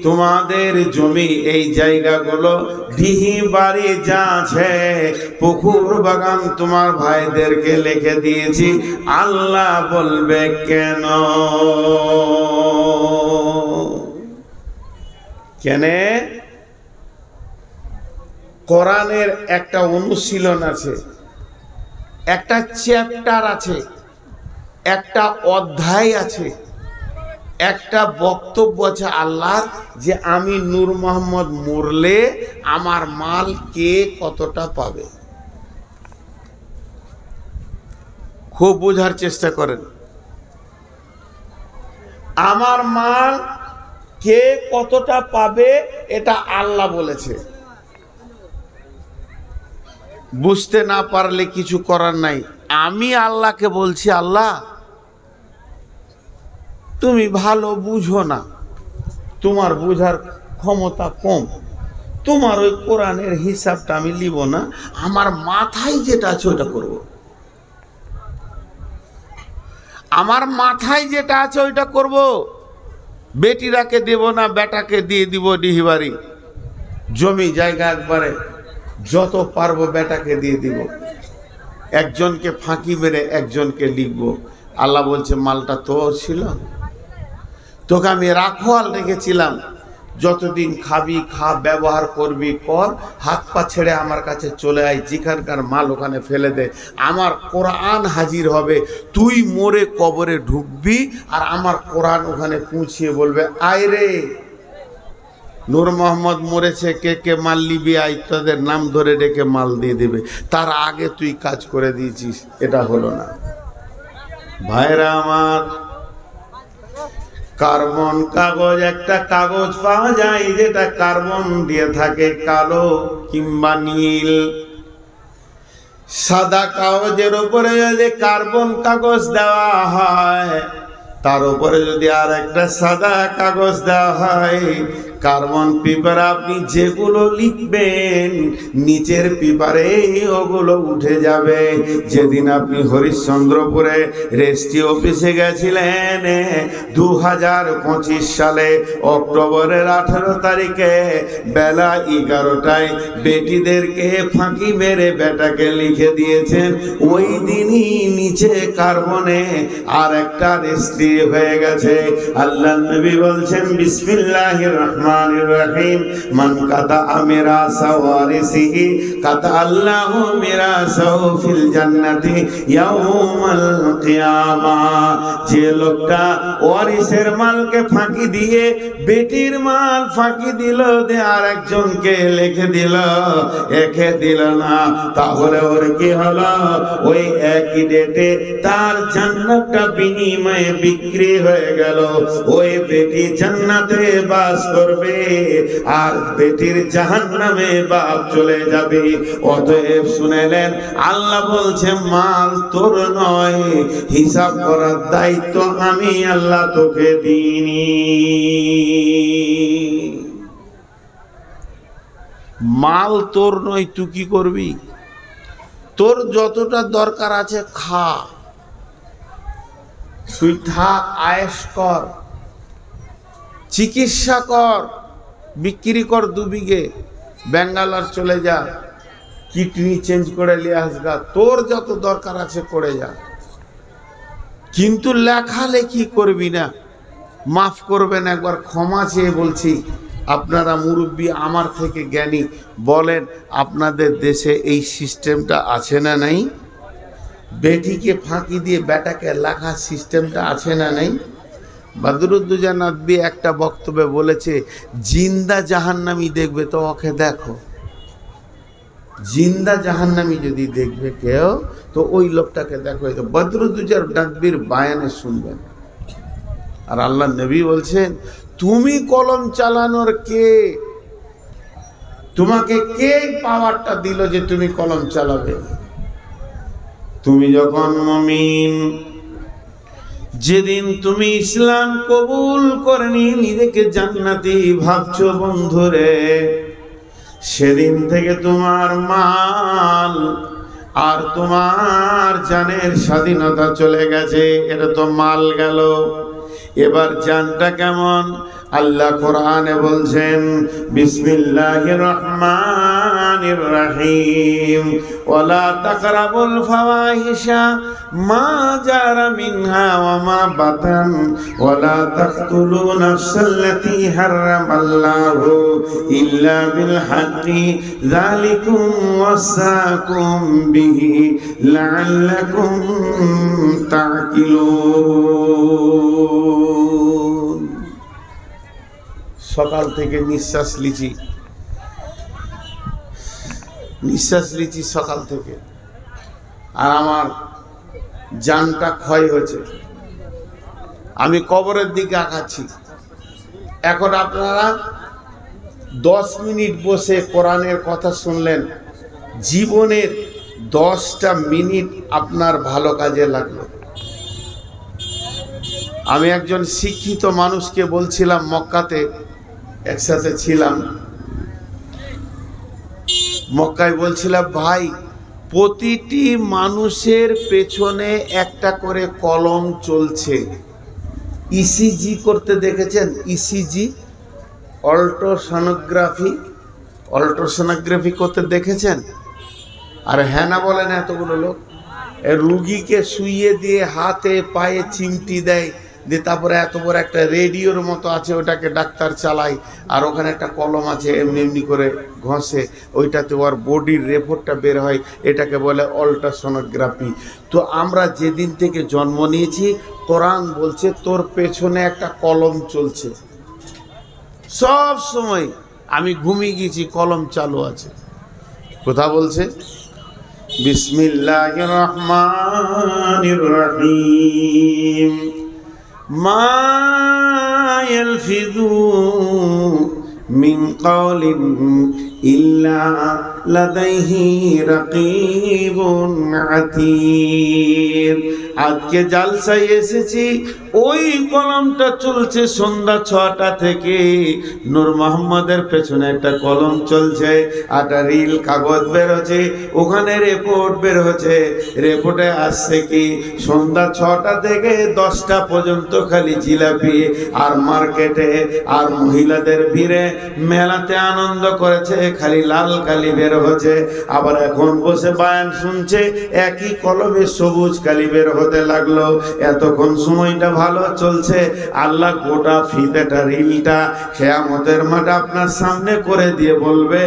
তোমাদের জমি এই জায়গাগুলো, ডিহি বাড়ি যা আছে, পুকুর বাগান তোমার ভাইদেরকে লিখে দিয়েছি। আল্লাহ বলবে কেন? কেনে? কোরআনের একটা অনুশীলন আছে, একটা চ্যাপ্টার আছে, একটা অধ্যায় আছে, একটা বক্তব্য আছে আল্লাহর, যে আমি নূর মোহাম্মদ মরলে আমার মাল কে কতটা পাবে। খুব বোঝার চেষ্টা করেন, আমার মাল কে কতটা পাবে এটা আল্লাহ বলেছে। বুঝতে না পারলে কিছু করার নাই। আমি আল্লাহকে বলছি, আল্লাহ তুমি ভালো বুঝো না, তোমার বুঝার ক্ষমতা কম, তোমার ওই কোরআনের হিসাবটা আমি লিব না, আমার মাথায় যেটা আছে ওটা করব, আমার মাথায় যেটা আছে ওইটা করব। বেটিরাকে দেব না, বেটাকে দিয়ে দিব ডিহিবাড়ি জমি জায়গা, একবারে যত পারবো বেটাকে দিয়ে দিব, একজনকে ফাঁকি মেরে একজনকে লিখব। আল্লাহ বলছে, মালটা তোর ছিল, তোকে আমি রাখোয়াল রেখেছিলাম, যতদিন খাবি খা, ব্যবহার করবি কর, হাত পা ছেড়ে আমার কাছে চলে আয়, যেখানকার মাল ওখানে ফেলে দে, আমার কোরআন হাজির হবে, তুই মরে কবরে ঢুকবি আর আমার কোরআন ওখানে পৌঁছিয়ে বলবে, আয় রে নূর মোহাম্মদ মরেছে, কে কে মাল নিবি আয়, তাদের নাম ধরে ডেকে মাল দিয়ে দেবে। তার আগে তুই কাজ করে দিয়েছিস, এটা হলো না। ভাইরা আমার, কার্বন কাগজ, একটা কাগজ পাওয়া যায় যেটা কার্বন দিয়ে থাকে, কালো কিংবা নীল। সাদা কাগজের উপরে যদি কার্বন কাগজ দেওয়া হয়, তার উপরে যদি আর একটা সাদা কাগজ দেওয়া হয়, কার্বন পেপার আপনি যেগুলো লিখবেন নিচের পেপারে ওগুলো উঠে যাবে। যেদিন আপনি হরিশ্চন্দ্রপুরে রেজিস্ট্রি অফিসে গেছিলেন 2025 সালে অক্টোবরের 18 তারিখে বেলা 11টায় বেটিদেরকে ফাঁকি মেরে বেটাকে লিখে দিয়েছেন, ওই দিনই নিচে কার্বনে আর একটা রেজিস্ট্রি হয়ে গেছে। আল্লাহ নবী বলছেন, বিসমিল্লাহির রহমানির রহমানির রহিম মান কাদা মিরাসা ওয়ারিসিহি কাদা আল্লাহু মিরাসাহু ফিল জান্নাতি ইয়াউমাল কিয়ামা। যে লোকটা ওয়ারিসের মালকে ফাঁকি দিয়ে বেটির মাল ফাঁকি দিল, দে আর একজনকে লিখে দিল, একে দিল না, তাহলে ওর কি হলো? ওই একই ডেটে তার জান্নাতটা বিনিময়ে বিক্রি হয়ে গেল। ওই বেটি জান্নাতে বাস করবে আর বেটির জাহান্নামে বাপ চলে যাবে। অতএব শুনেলেন, আল্লাহ বলছে মাল তোর নয়, হিসাব করার দায়িত্ব আমি আল্লাহ তোকে দিইনি। মাল তোর নয়, তুই কি করবি? তোর যতটা দরকার আছে খা, তুই থাক, আয়েশ কর, চিকিৎসা কর, বিক্রি কর 2 বিঘে, ব্যাঙ্গালোর চলে যা, কিডনি চেঞ্জ করে নিয়ে আসগা, তোর যত দরকার আছে করে যা, কিন্তু লেখালেখি করবি না। মাফ করবেন, একবার ক্ষমা চেয়ে বলছি, আপনারা মুরব্বী, আমার থেকে জ্ঞানী, বলেন আপনাদের দেশে এই সিস্টেমটা আছে না নাই? বেটিকে ফাঁকি দিয়ে বেটাকে লেখার সিস্টেমটা আছে না নাই? বদরুদ্দোজা নদভী একটা বক্তব্যে বলেছে, জিন্দা জাহান্নামী দেখবে তো ওকে দেখো, জিন্দা জাহান্নামী যদি দেখবে কেউ তো ওই লোকটাকে দেখো। তো বদরুদ্দোজা নদভীর বায়ানে শুনবেন। আর আল্লাহ নবী বলছেন, তুমি কলম চালানোর কে? তোমাকে কে পাওয়ারটা দিল যে তুমি কলম চালাবে? তুমি যখন মুমিন, যেদিন তুমি ইসলাম কবুল করনি, নিজেকে জান্নাতি ভাবছো বন্ধুরে, সেদিন থেকে তোমার মাল আর তোমার জানের স্বাধীনতা চলে গেছে। এটা তো মাল গেল, এবার জানটা কেমন? আল্লাহ কোরআনে বলছেন, বিসমিল্লাহির রহমানির রহিম, ওয়ালা তাকরাবুল ফাওয়াহিশা মা জারা মিনহা ওয়া মা বাতান ওয়ালা তাকতুলু নাফসাল্লাতী হারামাল্লাহু ইল্লা বিল হাক্কি যালিকুম ওয়াসাকুম বিহি লাআল্লাকুম তা'কিলুন। সকাল থেকে নিঃশ্বাস লিচি সকাল থেকে, আর আমার জানটা ক্ষয় হয়েছে, আমি কবরের দিকে আঁকাচ্ছি। এখন আপনারা 10 মিনিট বসে কোরআনের কথা শুনলেন, জীবনের 10টা মিনিট আপনার ভালো কাজে লাগলো। আমি একজন শিক্ষিত মানুষকে বলছিলাম, মক্কাতে একসাথে ছিলাম, মক্কায় বলছিলাম, ভাই প্রতিটি মানুষের পেছনে একটা করে কলম চলছে। ইসিজি করতে দেখেছেন? ইসিজি, অল্ট্রাসোনোগ্রাফি করতে দেখেছেন? আর হ্যাঁ না বলেন এতগুলো লোক। রুগীকে শুইয়ে দিয়ে হাতে পায়ে চিমটি দেয়, দিয়ে তারপরে এত বড় একটা রেডিওর মতো আছে, ওটাকে ডাক্তার চালায়, আর ওখানে একটা কলম আছে, এমনি এমনি করে ঘষে, ওইটাতে ওর বডির রিপোর্টটা বের হয়, এটাকে বলে অল্ট্রাসোনোগ্রাফি। তো আমরা যেদিন থেকে জন্ম নিয়েছি, কোরআন বলছে তোর পেছনে একটা কলম চলছে সব সময়। আমি ঘুমিয়ে গেছি, কলম চালু আছে। কথা বলছে, বিসমিল্লাহির রহমানির রহিম, মা ইয়ালফিযু মিন কাওলিন ইল্লা লাদাইহি রাকীবুন আতীদ। আজকে জালসায় এসেছি, ওই কলমটা চলছে সন্ধ্যা 6টা থেকে। নূর মোহাম্মদের পেছনে একটা কলম চলছে, একটা রিল কাগজ বের হচ্ছে, ওখানে রিপোর্ট বের হচ্ছে। রিপোর্টে আসছে কি, সন্ধ্যা 6টা থেকে 10টা পর্যন্ত খালি জিলাপি আর মার্কেটে আর মহিলাদের ভিড়ে মেলাতে আনন্দ করেছে হয়ে খালি লাল কালি বের হচ্ছে, আবার এখন বসে বায়ান শুনছে একই কলমে সবুজ কালি বের হতে লাগলো। এতক্ষণ সময়টা ভালো চলছে, আল্লাহ গোটা ফিতেটা রিলটা কিয়ামতের মাঠে আপনার সামনে করে দিয়ে বলবে,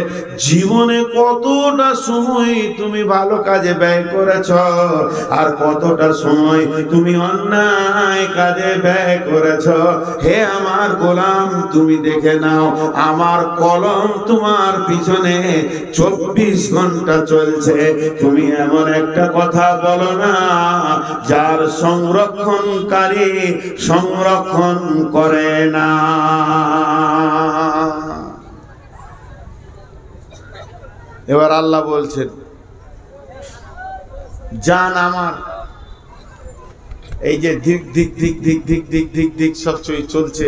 জীবনে কতটা সময় তুমি ভালো কাজে ব্যয় করেছ আর কতটা সময় তুমি অন্যায় কাজে ব্যয় করেছ। হে আমার গোলাম, তুমি দেখে নাও, আমার কলম তোমার পিছনে 24 ঘন্টা চলছে। তুমি এমন একটা কথা বলো না যার সংরক্ষণকারী সংরক্ষণ করে না। এবার আল্লাহ বলছেন, জান আমার, এই যে ধিক ধিক ধিক ধিক ধিক ধিক ধিক ধিক সব চলছে,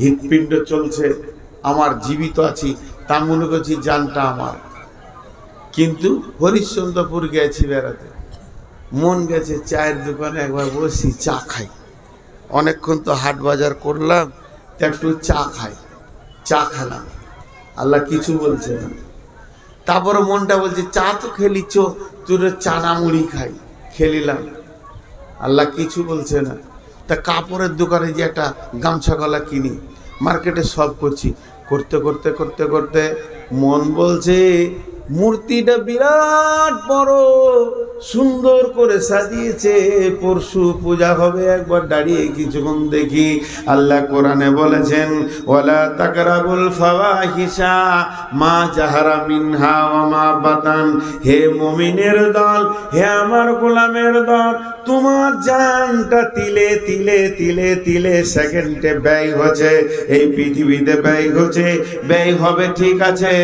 হৃৎপিণ্ড চলছে, আমার জীবিত আছি তা মনে করছি জানটা আমার। কিন্তু হরিশ্চন্দ্রপুর গেছি বেড়াতে, মন গেছে চায়ের দোকানে একবার বসি, চা খাই। অনেকক্ষণ তো হাট বাজার করলাম, তো একটু চা খাই। চা খেলাম, আল্লাহ কিছু বলছে না। তারপরে মনটা বলছে চা তো খেলিছ, তোর চানা মুড়ি খাই, খেলিলাম, আল্লাহ কিছু বলছে না। তা কাপড়ের দোকানে যে একটা গামছা গলা কিনি, মার্কেটে সব করছি, করতে করতে করতে করতে মন বলছে মূর্তিটা বিরাট বড়, সুন্দর করে সাজিয়েছে, পরশু পূজা হবে, একবার দাঁড়িয়ে কিছুক্ষণ দেখি। আল্লাহ কোরআনে বলেছেন, ওয়ালা তাকরাবুল ফাওয়াহিশা মা জাহারা মিনহা ওয়া মা বাতান। হে মুমিনের দল, হে আমার গোলামের দল, তোমার জানটা তিলে তিলে তিলে তিলে সেকেন্ডে ব্যয় হচ্ছে, এই পৃথিবীতে ব্যয় হচ্ছে, ব্যয় হবে ঠিক আছে,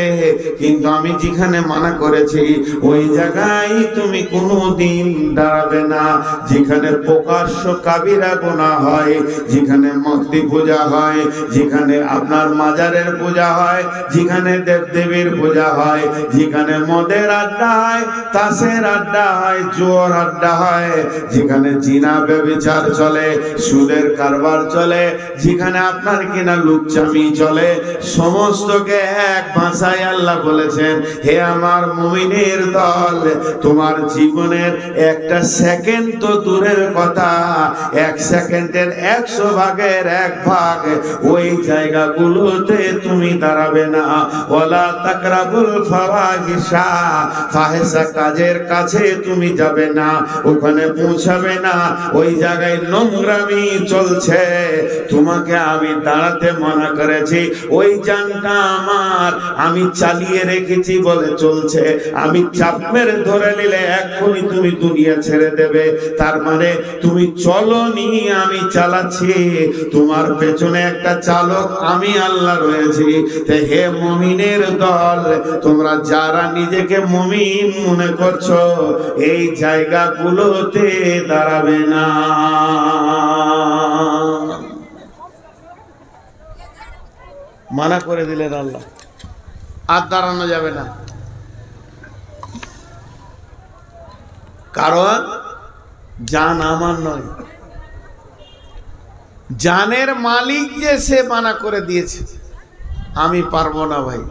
কিন্তু আমি যেখানে মানা করেছি ওই জায়গায় তুমি কোনোদিন দাঁড়াবে না। যেখানে প্রকাশ্য কাবিরা গুনাহ হয়, যেখানে মূর্তি পূজা হয়, যেখানে আপনার মাজারের পূজা হয়, যেখানে দেবদেবীর পূজা হয়, যেখানে মদের আড্ডা হয়, তাসের আড্ডা হয়, জুয়ার আড্ডা হয়, যেখানে জিনা ব্যভিচার চলে, সুদের কারবার চলে, যেখানে আপনার কিনা লুচ্চামি চলে, সমস্তকে এক ভাষায় আল্লাহ বলেছেন, হে আমার মুমিনের দল, তোমার জীবনের একটা সেকেন্ড তো দূরের কথা, 1 সেকেন্ডের 100 ভাগের 1 ভাগ ওই জায়গাগুলোতে তুমি দাঁড়াবে না। ওয়ালা তাকরাবুল ফাওয়াহিশা, ফাহিশা কাজের কাছে তুমি যাবে না, ওখানে পৌঁছাবে না, ওই জায়গায় নোংরামি চলছে, তোমাকে আমি দাঁড়াতে মানা করেছি। ওই জানটা আমার, আমি চালিয়ে রেখেছি বলে চলছে, আমি চাপ মেরে ধরে নিলে এক্ষুনি তুমি দুনিয়া ছেড়ে দেবে, তার মানে তুমি চলনি, আমি চালাচ্ছি, তোমার পেছনে একটা চালক আমি আল্লাহ রয়েছি। হে মুমিনের দল, তোমরা যারা নিজেকে মুমিন মনে করছো, এই জায়গাগুলোতে দাঁড়াবে না। মানা করে দিলেন আল্লাহ, আর দাঁড়ানো যাবে না। কারণ জান আমার নয়, জানের মালিক যে সে মানা করে দিয়েছে, আমি পারবো না ভাই।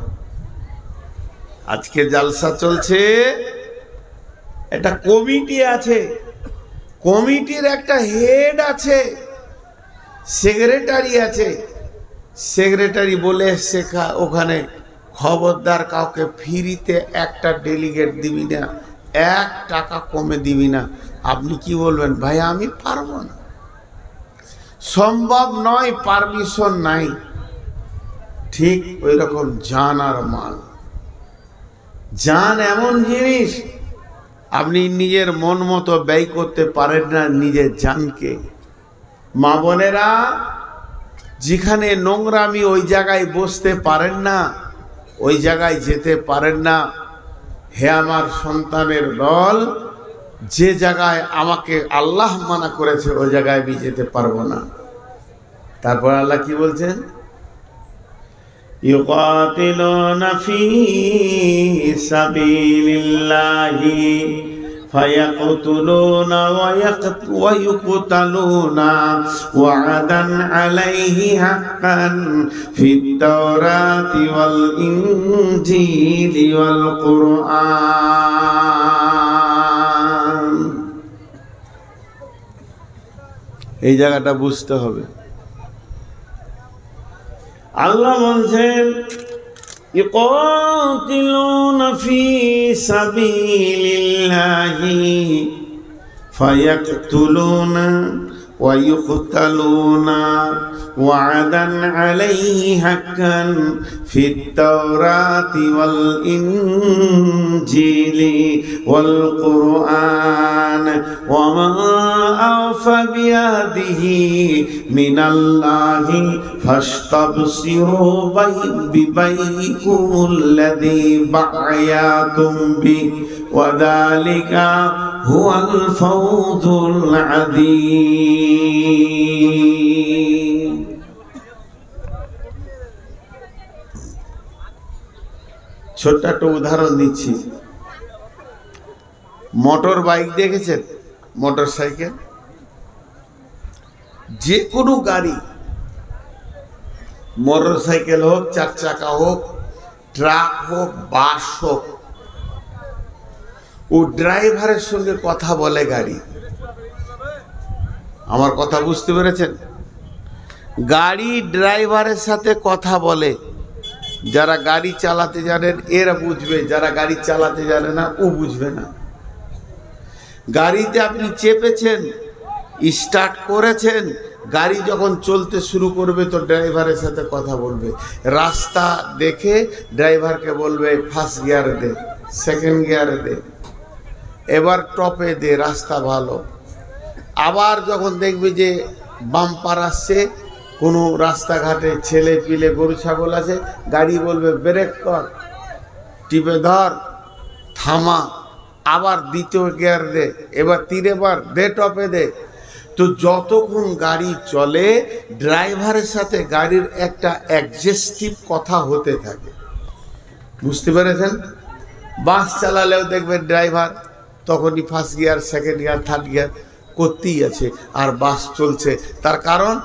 আজকে জালসা চলছে, একটা কমিটি আছে, কমিটির একটা হেড আছে, সেক্রেটারি আছে, সেক্রেটারি বলে শেখা ওখানে, খবরদার কাউকে ফ্রিতে একটা ডেলিগেট দিবি না, 1 টাকা কমে দিবি না। আপনি কি বলবেন? ভাই আমি পারবো না, সম্ভব নয়, পারমিশন নাই। ঠিক ওই রকম জান আর মাল, জান এমন জিনিস আপনি নিজের মন মতো ব্যয় করতে পারেন না নিজের জানকে। মা বোনেরা, যেখানে নোংরামি, ওই জায়গায় বসতে পারেন না, ওই জায়গায় যেতে পারেন না। হে আমার সন্তানের দল, যে জায়গায় আমাকে আল্লাহ মানা করেছে ওই জায়গায় আমি যেতে পারবো না। তারপর আল্লাহ কি বলছেন? ইউকাতিলুনা ফি সাবিলিল্লাহি فيقتلون ويقتلون وعدا عليه حقا في التوراة والإنجيل والقرآن এই জায়গাটা বুঝতে হবে আল্লাহ বলছেন يقاتلون في سبيل الله فيقتلون ويقتلون وعدا عليه حقا في التوراة والإنجيل والقرآن وما أوفى بيده من الله فاستبصروا ببيعكم الذي بايعتم به وذلك هو الفوز العظيم ছোট্ট একটা উদাহরণ দিচ্ছি মোটর বাইক দেখেছেন মোটর সাইকেল যে কোনো গাড়ি মোটর সাইকেল হোক চার চাকা হোক ট্রাক হোক বাস হোক ও ড্রাইভারের সঙ্গে কথা বলে গাড়ি আমার কথা বুঝতে পেরেছেন গাড়ি ড্রাইভারের সাথে কথা বলে যারা গাড়ি চালাতে জানেন এরা বুঝবে যারা গাড়ি চালাতে জানে না ও বুঝবে না গাড়িতে আপনি চেপেছেন স্টার্ট করেছেন গাড়ি যখন চলতে শুরু করবে তো ড্রাইভারের সাথে কথা বলবে রাস্তা দেখে ড্রাইভারকে বলবে ফার্স্ট গিয়ারে দে সেকেন্ড গিয়ারে দে এবার টপে দে রাস্তা ভালো আবার যখন দেখবে যে বাম্পার আসছে কোনো রাস্তাঘাটে ছেলে পিলে গরু ছাগল আছে গাড়ি বলবে ব্রেক কর টিপে ধর থামা আবার দ্বিতীয় গিয়ার দে এবার তিনবার দে টপে দে তো যতক্ষণ গাড়ি চলে ড্রাইভারের সাথে গাড়ির একটা অ্যাডজাস্টিভ কথা হতে থাকে বুঝতে পেরেছেন বাস চালালেও দেখবেন ড্রাইভার তখনই first gear second gear third gear করতেই আছে আর বাস চলছে তার কারণ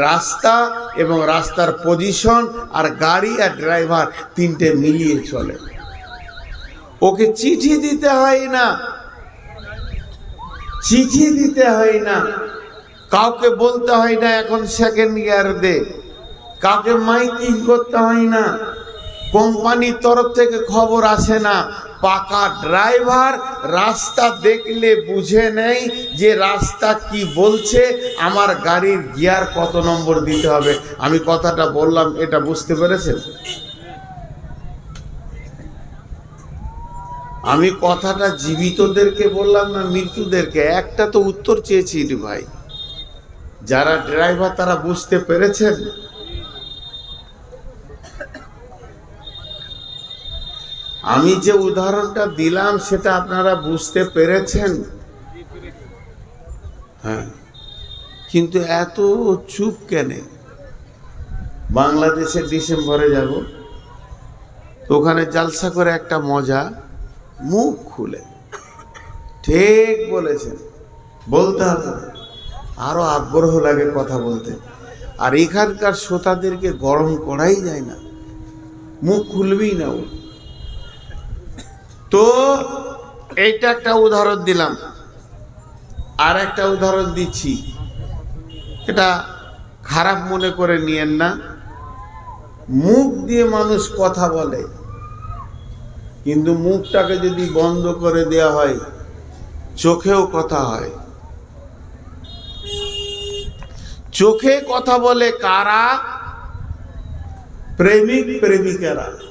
রাস্তা এবং রাস্তার পজিশন আর গাড়ি আর ড্রাইভার তিনটে মিলিয়ে চলে ওকে চিঠি দিতে হয় না চিঠি দিতে হয় না কাউকে বলতে হয় না এখন সেকেন্ড গিয়ার দে কাউকে মাইকিং করতে হয় না কোম্পানির তরফ থেকে খবর আসে না পাকা ড্রাইভার রাস্তা দেখলে বুঝে নেই যে রাস্তা কি বলছে আমার গাড়ির গিয়ার কত নম্বর দিতে হবে আমি কথাটা বললাম এটা বুঝতে পেরেছেন আমি কথাটা জীবিতদেরকে বললাম না মৃত্যুদেরকে একটা তো উত্তর চেয়েছি ভাই যারা ড্রাইভার তারা বুঝতে পেরেছেন আমি যে উদাহরণটা দিলাম সেটা আপনারা বুঝতে পেরেছেন হ্যাঁ কিন্তু এত চুপ কেন বাংলাদেশে ডিসেম্বরে যাব ওখানে জালসা করে একটা মজা মুখ খুলে ঠিক বলেছেন বলতে হবে আরো আগ্রহ লাগে কথা বলতে আর এখানকার শ্রোতাদেরকে গরম করাই যায় না মুখ খুলবেই না ও তো এইটা একটা উদাহরণ দিলাম আর একটা উদাহরণ দিচ্ছি এটা খারাপ মনে করে নিয়েন না মুখ দিয়ে মানুষ কথা বলে কিন্তু মুখটাকে যদি বন্ধ করে দেওয়া হয় চোখেও কথা হয় চোখে কথা বলে কারা প্রেমিক প্রেমিকারা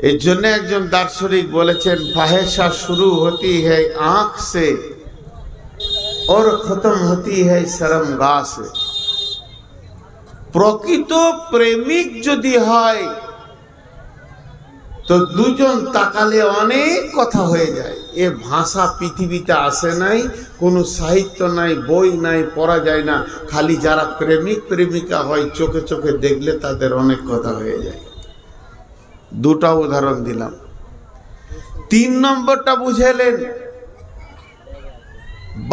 इस जन्य एकजन दार्शनिक बोलेছেন फाहिशा शुरू होती है आँख से और खत्म होती है शर्मगाह से प्रकृत प्रेमिक यदि হয় तो দুজন তাকালে অনেক কথা হয়ে যায় এ ভাষা পৃথিবীতে আসে নাই কোনো সাহিত্য নাই বই নাই পড়া যায় না খালি যারা প্রেমিক প্রেমিকা হয় চোখে চোখে দেখলে তাদের অনেক কথা হয়ে যায় দুটো উদাহরণ দিলাম 3 নম্বরটা বুঝেলেন,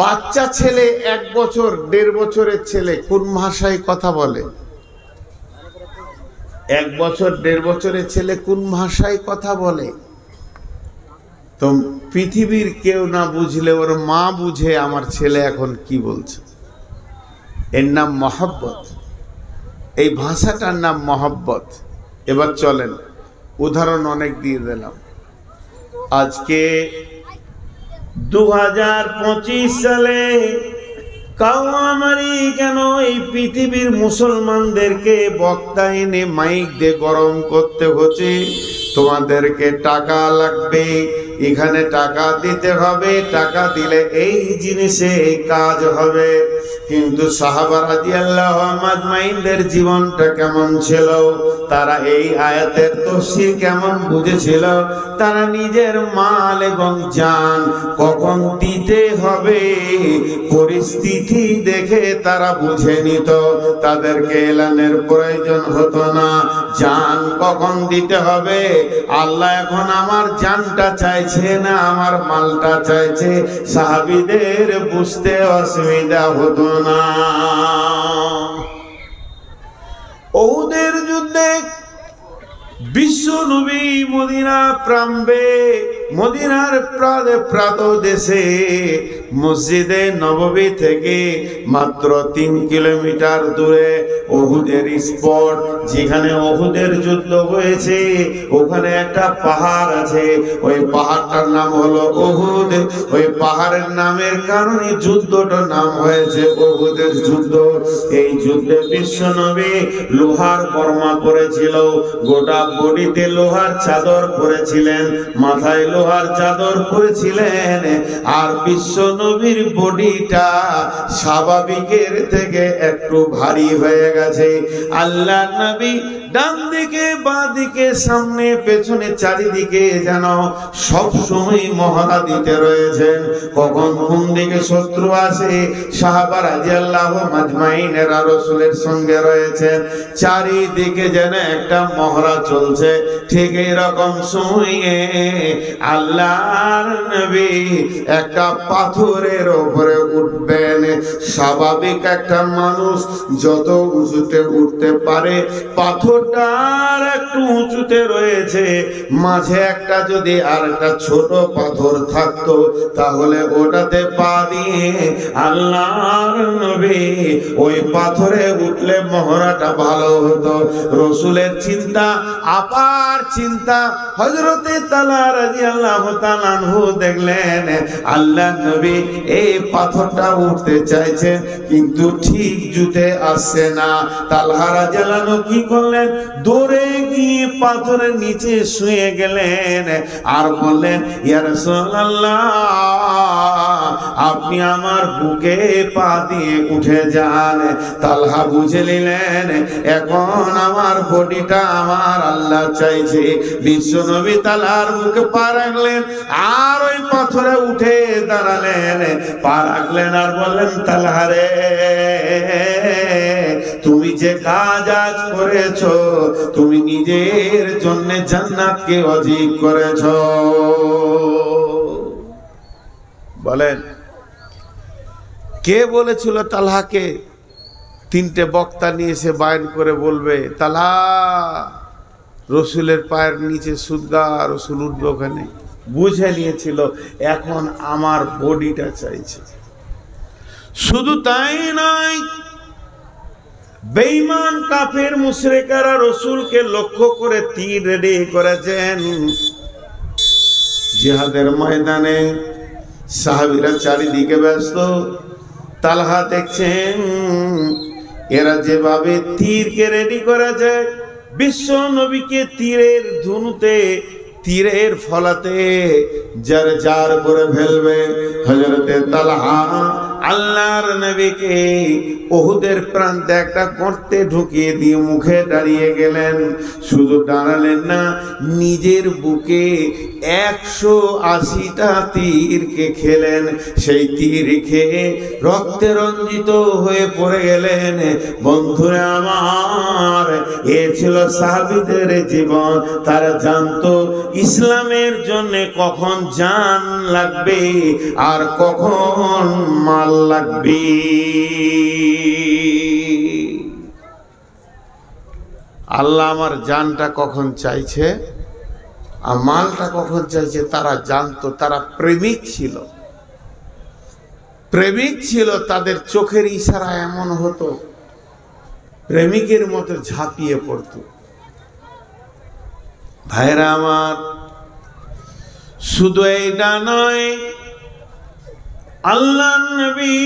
বাচ্চা ছেলে 1 বছর 1.5 বছরের ছেলে কোন ভাষায় কথা বলে? 1 বছর 1.5 বছরের ছেলে কোন ভাষায় কথা বলে? তো পৃথিবীর কেউ না বুঝলে ওর মা বুঝে আমার ছেলে এখন কি বলছে। এর নাম মহব্বত, এই ভাষাটার নাম মহব্বত। এবার চলেন, উদাহরণ অনেক দিয়ে দিলাম। আজকে 2025 সালে কাওয়ামারি কেন এই পৃথিবীর মুসলমানদেরকে বক্তা এনে মাইক দিয়ে গরম করতে হচ্ছে? তোমাদেরকে টাকা লাগবে, এখানে টাকা দিতে হবে, টাকা দিলে এই জিনিসে এই কাজ হবে। কিন্তু সাহাবা রাদিয়াল্লাহু আজমাইনদের জীবনটা কেমন ছিল? তারা এই আয়াতের তাফসীর কেমন বুঝেছিল? তারা নিজের মাল এবং জান কখন দিতে হবে পরিস্থিতি দেখে তারা বুঝে নিত। তাদেরকে এলানের প্রয়োজন হতো না জান কখন দিতে হবে। আল্লাহ এখন আমার জানটা চাইছে না আমার মালটা চাইছে, সাহাবীদের বুঝতে অসুবিধা হতো না। ওদের যুদ্ধে বিশ্ব নবী মদিনা প্রাম্বে, মদিনার প্রাতদেশে মসজিদে নববী থেকে মাত্র 3 কিলোমিটার দূরে উহুদের স্পট, যেখানে উহুদের যুদ্ধ হয়েছে, ওখানে একটা পাহাড় আছে। ওই পাহাড়টার নাম হলো উহুদ। ওই পাহাড়ের নামের কারণে যুদ্ধটার নাম হয়েছে উহুদের যুদ্ধ। এই যুদ্ধে বিশ্ব নবী লোহার বর্মা পরেছিল, গোটা বডিতে লোহার চাদর পরেছিলেন, মাথায় লোহার চাদর পরেছিলেন। আর বিশ্ব নবীর বডিটা স্বাভাবিকের থেকে একটু ভারী হয়ে গেছে। আল্লাহ নবী ডান দিকে বাঁ দিকে সামনে পেছনে চারিদিকে যেন সব সময় মহড়া দিতে রয়েছেন, কখন কোন দিকে শত্রু আসে। সাহাবা রাদিয়াল্লাহু আজমাইনেরা রাসূলের সঙ্গে রয়েছেন, চারিদিকে যেন একটা মহড়া চলছে। ঠিক এরকম সময়ে আল্লাহর নবী একটা পাথরের উপরে উঠবেন। স্বাভাবিক একটা মানুষ যত উঁচুতে উঠতে পারে, পাথরটার একটু উঁচুতে রয়েছে, মাঝে একটা যদি আর একটা ছোট পাথর থাকতো তাহলে ওটাতে পা দিয়ে আল্লাহর নবী ওই পাথরে উঠলে মহড়াটা ভালো হতো। রসুলের চিন্তা আপার চিন্তা। হযরতে তালহা রাদিয়াল্লাহু তাআলা আনহু দেখলেন আল্লাহর নবী এই পাথরটা উঠতে চাইছে কিন্তু ঠিক জুতে আসছে না। তালহা রাদিয়াল্লাহু আনহু কি করলেন? দৌড়ে গিয়ে পাথরের নিচে শুয়ে গেলেন আর বললেন, ইয়া রাসূলুল্লাহ, আপনি আমার বুকে পা দিয়ে উঠে যান। তালহা বুঝে নিলেন এখন আমার বডিটা আমার আল্লাহ চাইছে। বিশ্ব নবী তালহার বুকে পা রাখলেন আর ওই পাথরে উঠে দাঁড়ালেন, পা রাখলেন আর বললেন, তালহা রে, তুমি যে কাজ আজ করেছো, তুমি নিজের জন্য জান্নাতকে অজিব করেছো। বলেন, কে বলেছিল তালহাকে? 3টে বক্তা নিয়ে এসে বায়ান করে বলবে, তালহা রসুলের পায়ের নিচে সুদগা, রসুল উঠবে ওখানে। বুঝে নিয়েছিল এখন আমার বডিটা চাইছে। শুধু তাই নয়, বেঈমান কাফের মুশরিকরা রসুলকে লক্ষ্য করে তীর রেডি করেছেন। জিহাদের ময়দানে সাহাবীরা চারিদিকে ব্যস্ত। তালহা দেখছেন এরা যেভাবে তীরকে রেডি করেছে, বিশ্ব নবীকে তীরের ধনুতে, তীরের ফলাতে যার যার করে ফেলবে। হযরতে তালহা আল্লাহর নবীকে উহুদের প্রান্তে একটা গর্তে ঢুকিয়ে দিয়ে মুখে দাঁড়িয়ে গেলেন। শুধু দাঁড়ালেন না, নিজের বুকে 180টা তীরকে খেলেন। সেই তীর খেয়ে রক্তে রঞ্জিত হয়ে পড়ে গেলেন। বন্ধুরা আমার, এ ছিল সাহাবীদের জীবন। তারা জানতো ইসলামের জন্য কখন জান লাগবে আর কখন মাল লাগবে। আল্লাহ আমার জানটা কখন চাইছে আর মালটা কখন চাইছে তারা জানতো। তারা প্রেমিক ছিল, প্রেমিক ছিল। তাদের চোখের ইশারা এমন হতো, প্রেমিকের মতো ঝাঁপিয়ে পড়তো। ভাইরা আমার, শুধু এইটা নয়, আল্লাহ নবী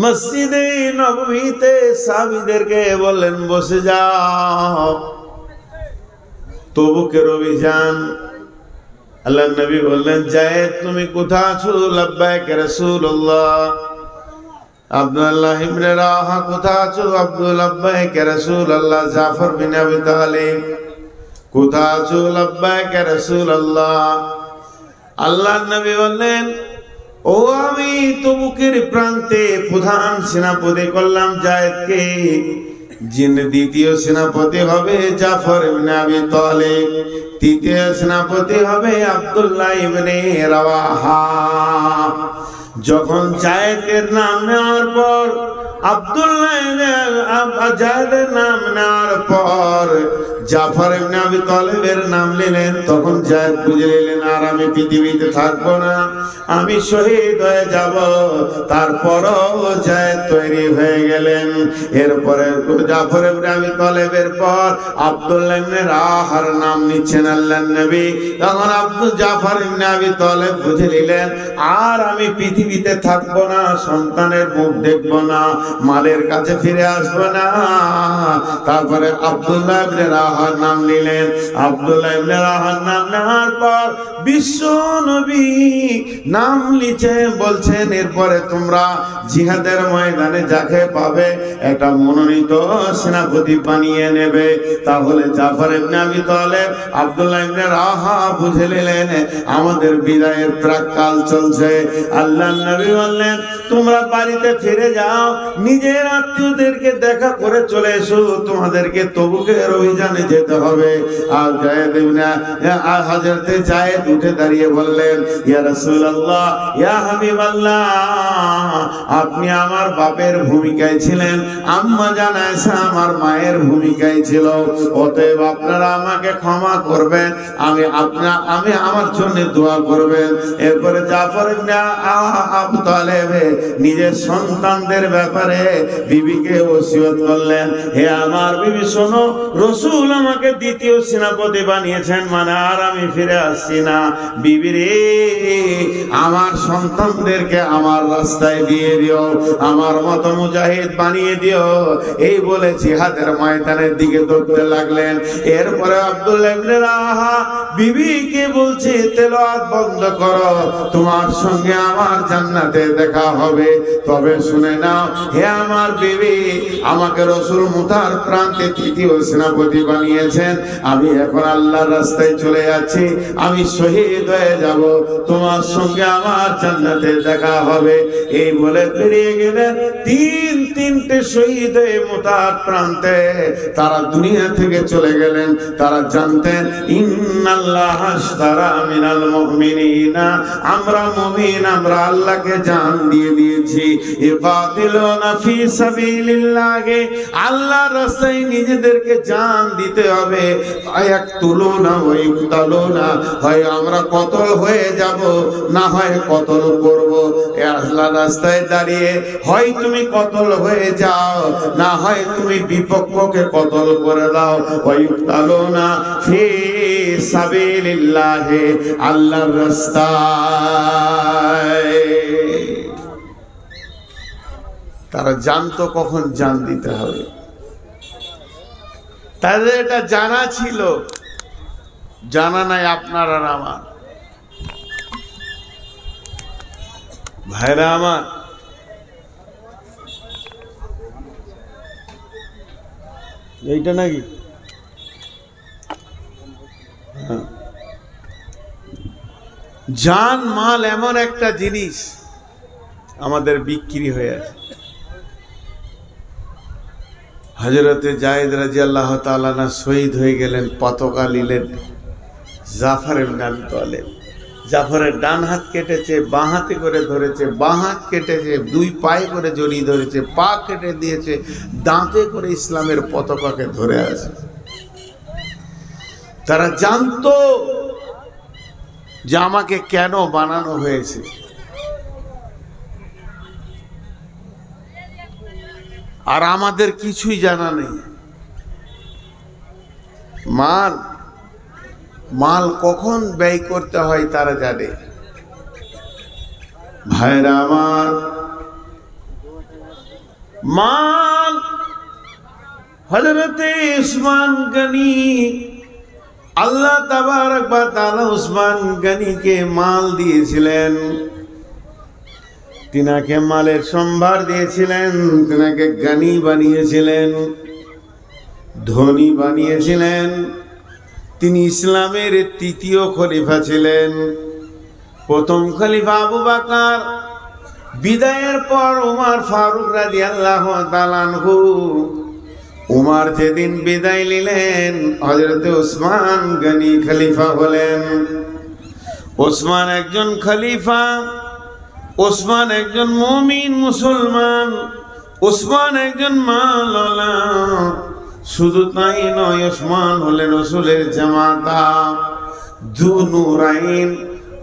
মসজিদে নববীতে সাহাবীদেরকে বললেন বসে যাও। তবুকের অভিযান। আল্লাহ নবী বললেন যায়েদ তুমি কোথায় আছো? লাব্বাইক রাসূলুল্লাহ। আব্দুল্লাহ ইবনে রাওয়াহা কোথায় আছো? আব্দুল লাব্বাইক রাসূলুল্লাহ। জাফর বিন আবি তালিব কোথায় আছো? লাব্বাইক রাসূলুল্লাহ। আল্লাহ নবী বললেন ও আমি তবুকের প্রান্তে প্রধান সেনাপতি করলাম যায়েদকে, যিনি দ্বিতীয় সেনাপতি হবে জাফর ইবনে আবি তালিব, তৃতীয় সেনাপতি হবে আব্দুল্লাহ ইবনে রাওয়াহা। যখন জায়েদের নাম নেওয়ার পর, জায়েদের নাম নেওয়ার পর জাফর ইবনে আবি তালিবের নাম নিলেন, তখন জায়েদ বুঝে নিলেন আর আমি পৃথিবীতে থাকবো না, আমি শহীদ হয়ে যাব। তারপরও জায়েদ তৈরি হয়ে গেলেন। এরপরে জাফর ইবনে আবি তালিবের পর আব্দুল্লাহ ইবনে রাওয়াহার নাম নিচ্ছেন আল্লাহর নবী। তখন জাফর ইবনে আবি তালিব বুঝে নিলেন আর আমি পৃথিবীতে থাকবো না, সন্তানের মুখ দেখবো না, মালের কাছে ফিরে আসবো না। তারপরে আব্দুল্লাহ ইবনে রাওয়াহার নাম নিলেন। আব্দুল্লাহ ইবনে রাওয়াহার নাম নেওয়ার পর বিশ্ব নবী নাম লিখে বলছেন এরপরে তোমরা জিহাদের ময়দানে যাকে পাবে একটা মনোনীত সেনাপতি বানিয়ে নেবে। তাহলে জাফর ইবনে আবি তালিব আব্দুল্লাহ ইবনে রাওয়াহা বুঝে নিলেন আমাদের বিদায়ের প্রাক্কাল চলছে। আল্লাহর নবী বললেন তোমরা বাড়িতে ফিরে যাও, নিজের আত্মীয়দেরকে দেখা করে চলে এসো, তোমাদেরকে তবুকের অভিযানে যেতে হবে। আর জায়েদ ইবনে হযরতে জায়েদ উঠে দাঁড়িয়ে বললেন ইয়া রাসূলুল্লাহ, ইয়া হাবিবাল্লাহ, আপনি আমার বাপের ভূমিকায় ছিলেন, আম্মা জান আয়েশা আমার মায়ের ভূমিকায় ছিল, অতএব আপনারা আমাকে ক্ষমা করবেন, আমি আমার জন্য দোয়া করবেন। এরপরে জাফর ইবনে আবু তালিব নিজের সন্তানদের ব্যাপারে বিবিকে ওসিয়ত করলেন, হে আমার বিবি শোনো, রাসূল আমাকে দ্বিতীয় সেনাপতি বানিয়েছেন, মানে আর আমি ফিরে আসছি না। বিবি রে, আমার সন্তানদেরকে আমার রাস্তায় দিয়ে দিও, আমার মতো মুজাহিদ বানিয়ে দিও। এই বলে জিহাদের ময়দানের দিকে দৌড়তে লাগলেন। এরপরে আব্দুল্লাহ ইবনে রাওয়াহা বিবিকে বলছে তেলাওয়াত বন্ধ করো, তোমার সঙ্গে আমার জান্নাতে দেখা হবে। তবে শুনে নাও হে আমার বিবি, আমাকে রাসূল মুতার প্রান্তে তৃতীয় সেনাপতি বানিয়েছেন, আমি এখন আল্লাহর রাস্তায় চলে যাচ্ছি, আমি শহীদ হয়ে যাব, তোমার সঙ্গে আমার জান্নাতে দেখা হবে। এই বলে বেরিয়ে গেলেন। তিনটে শহীদ হয়ে মুতার প্রান্তে তারা দুনিয়া থেকে চলে গেলেন। তারা জানতেন ইন্নাল্লাহ আশতারা মিনাল মুমিনিনা, আমরা মুমিন, আমরা আল্লাহকে জান দিয়ে দিয়েছি। ইকাতিলুনা ফি সাবিলিল্লাহ, আল্লাহর রাস্তায় নিজেদেরকে জান দিতে হবে। আয়াকতুলুনা ওয়া ইকতালুনা, হয় আমরা কতল হয়ে যাব, না হয় কতল করব। আল্লাহর রাস্তায় দাঁড়িয়ে হয় তুমি কতল হয়ে যাও, না হয় তুমি বিপক্ষকে কতল করে দাও। ওয়া ইকতালুনা ফি সাবিলিল্লাহ, আল্লাহর রাস্তায়। তারা জানতো কখন জান দিতে হবে, তাদের এটা জানা ছিল, জানা নাই আপনার আর আমার। ভাইরা আমার, এইটা নাকি জান মাল এমন একটা জিনিস আমাদের বিক্রি হয়ে আছে। হযরতে যায়েদ রাদিয়াল্লাহু তাআলা না শহীদ হয়ে গেলেন, পতাকা নিলেন জাফর ইবনে আবি তালেব। জাফরের ডান হাত কেটেছে, বাঁ হাতে করে ধরেছে, বাঁ হাত কেটেছে, দুই পায়ে করে জড়িয়ে ধরেছে, পা কেটে দিয়েছে, দাঁতে করে ইসলামের পতাকাকে ধরে আছে। তারা জানতো যে আমাকে কেন বানানো হয়েছে। আর আমাদের কিছুই জানা নেই। মাল কখন ব্যয় করতে হয় তারা জানে। ভাইরা আমার, মাল হযরতে উসমান গনি, আল্লাহ তাবারক ওয়া তাআলা উসমান গনিকে মাল দিয়েছিলেন, তিনাকে মালের সম্ভার দিয়েছিলেন, তিনাকে গনি বানিয়েছিলেন, ধনী বানিয়েছিলেন। তিনি ইসলামের তৃতীয় খলিফা ছিলেন। প্রথম খলিফা আবু বকর, বিদায়ের পর ওমর ফারুক রাদিয়াল্লাহু তাআলা আনহু। ওমর যেদিন বিদায় নিলেন, হযরত উসমান গনি খলিফা হলেন। ওসমান একজন খলিফা, ওসমান একজন মুমিন মুসলমান, ওসমান একজন মাওলানা। শুধু তাই নয়, ওসমান হলেন রসুলের জামাতা, দু নূরাইন।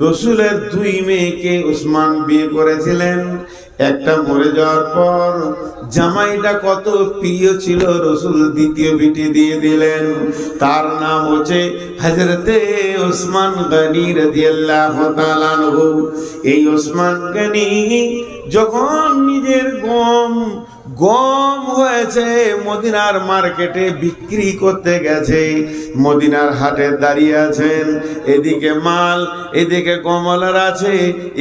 রসুলের দুই মেয়েকে ওসমান বিয়ে করেছিলেন। একটা মরে যাওয়ার পর জামাইটা কত প্রিয় ছিল, রসুল দ্বিতীয় বিটি দিয়ে দিলেন। তার নাম হচ্ছে হযরতে ওসমান গনি রাদিয়াল্লাহু তাআলা আনহু। এই ওসমান গনি যখন নিজের গম হয়েছে মদিনার মার্কেটে বিক্রি করতে গেছে, মদিনার হাটে দাঁড়িয়ে আছেন। এদিকে মাল, এদিকে গমওয়ালার আছে,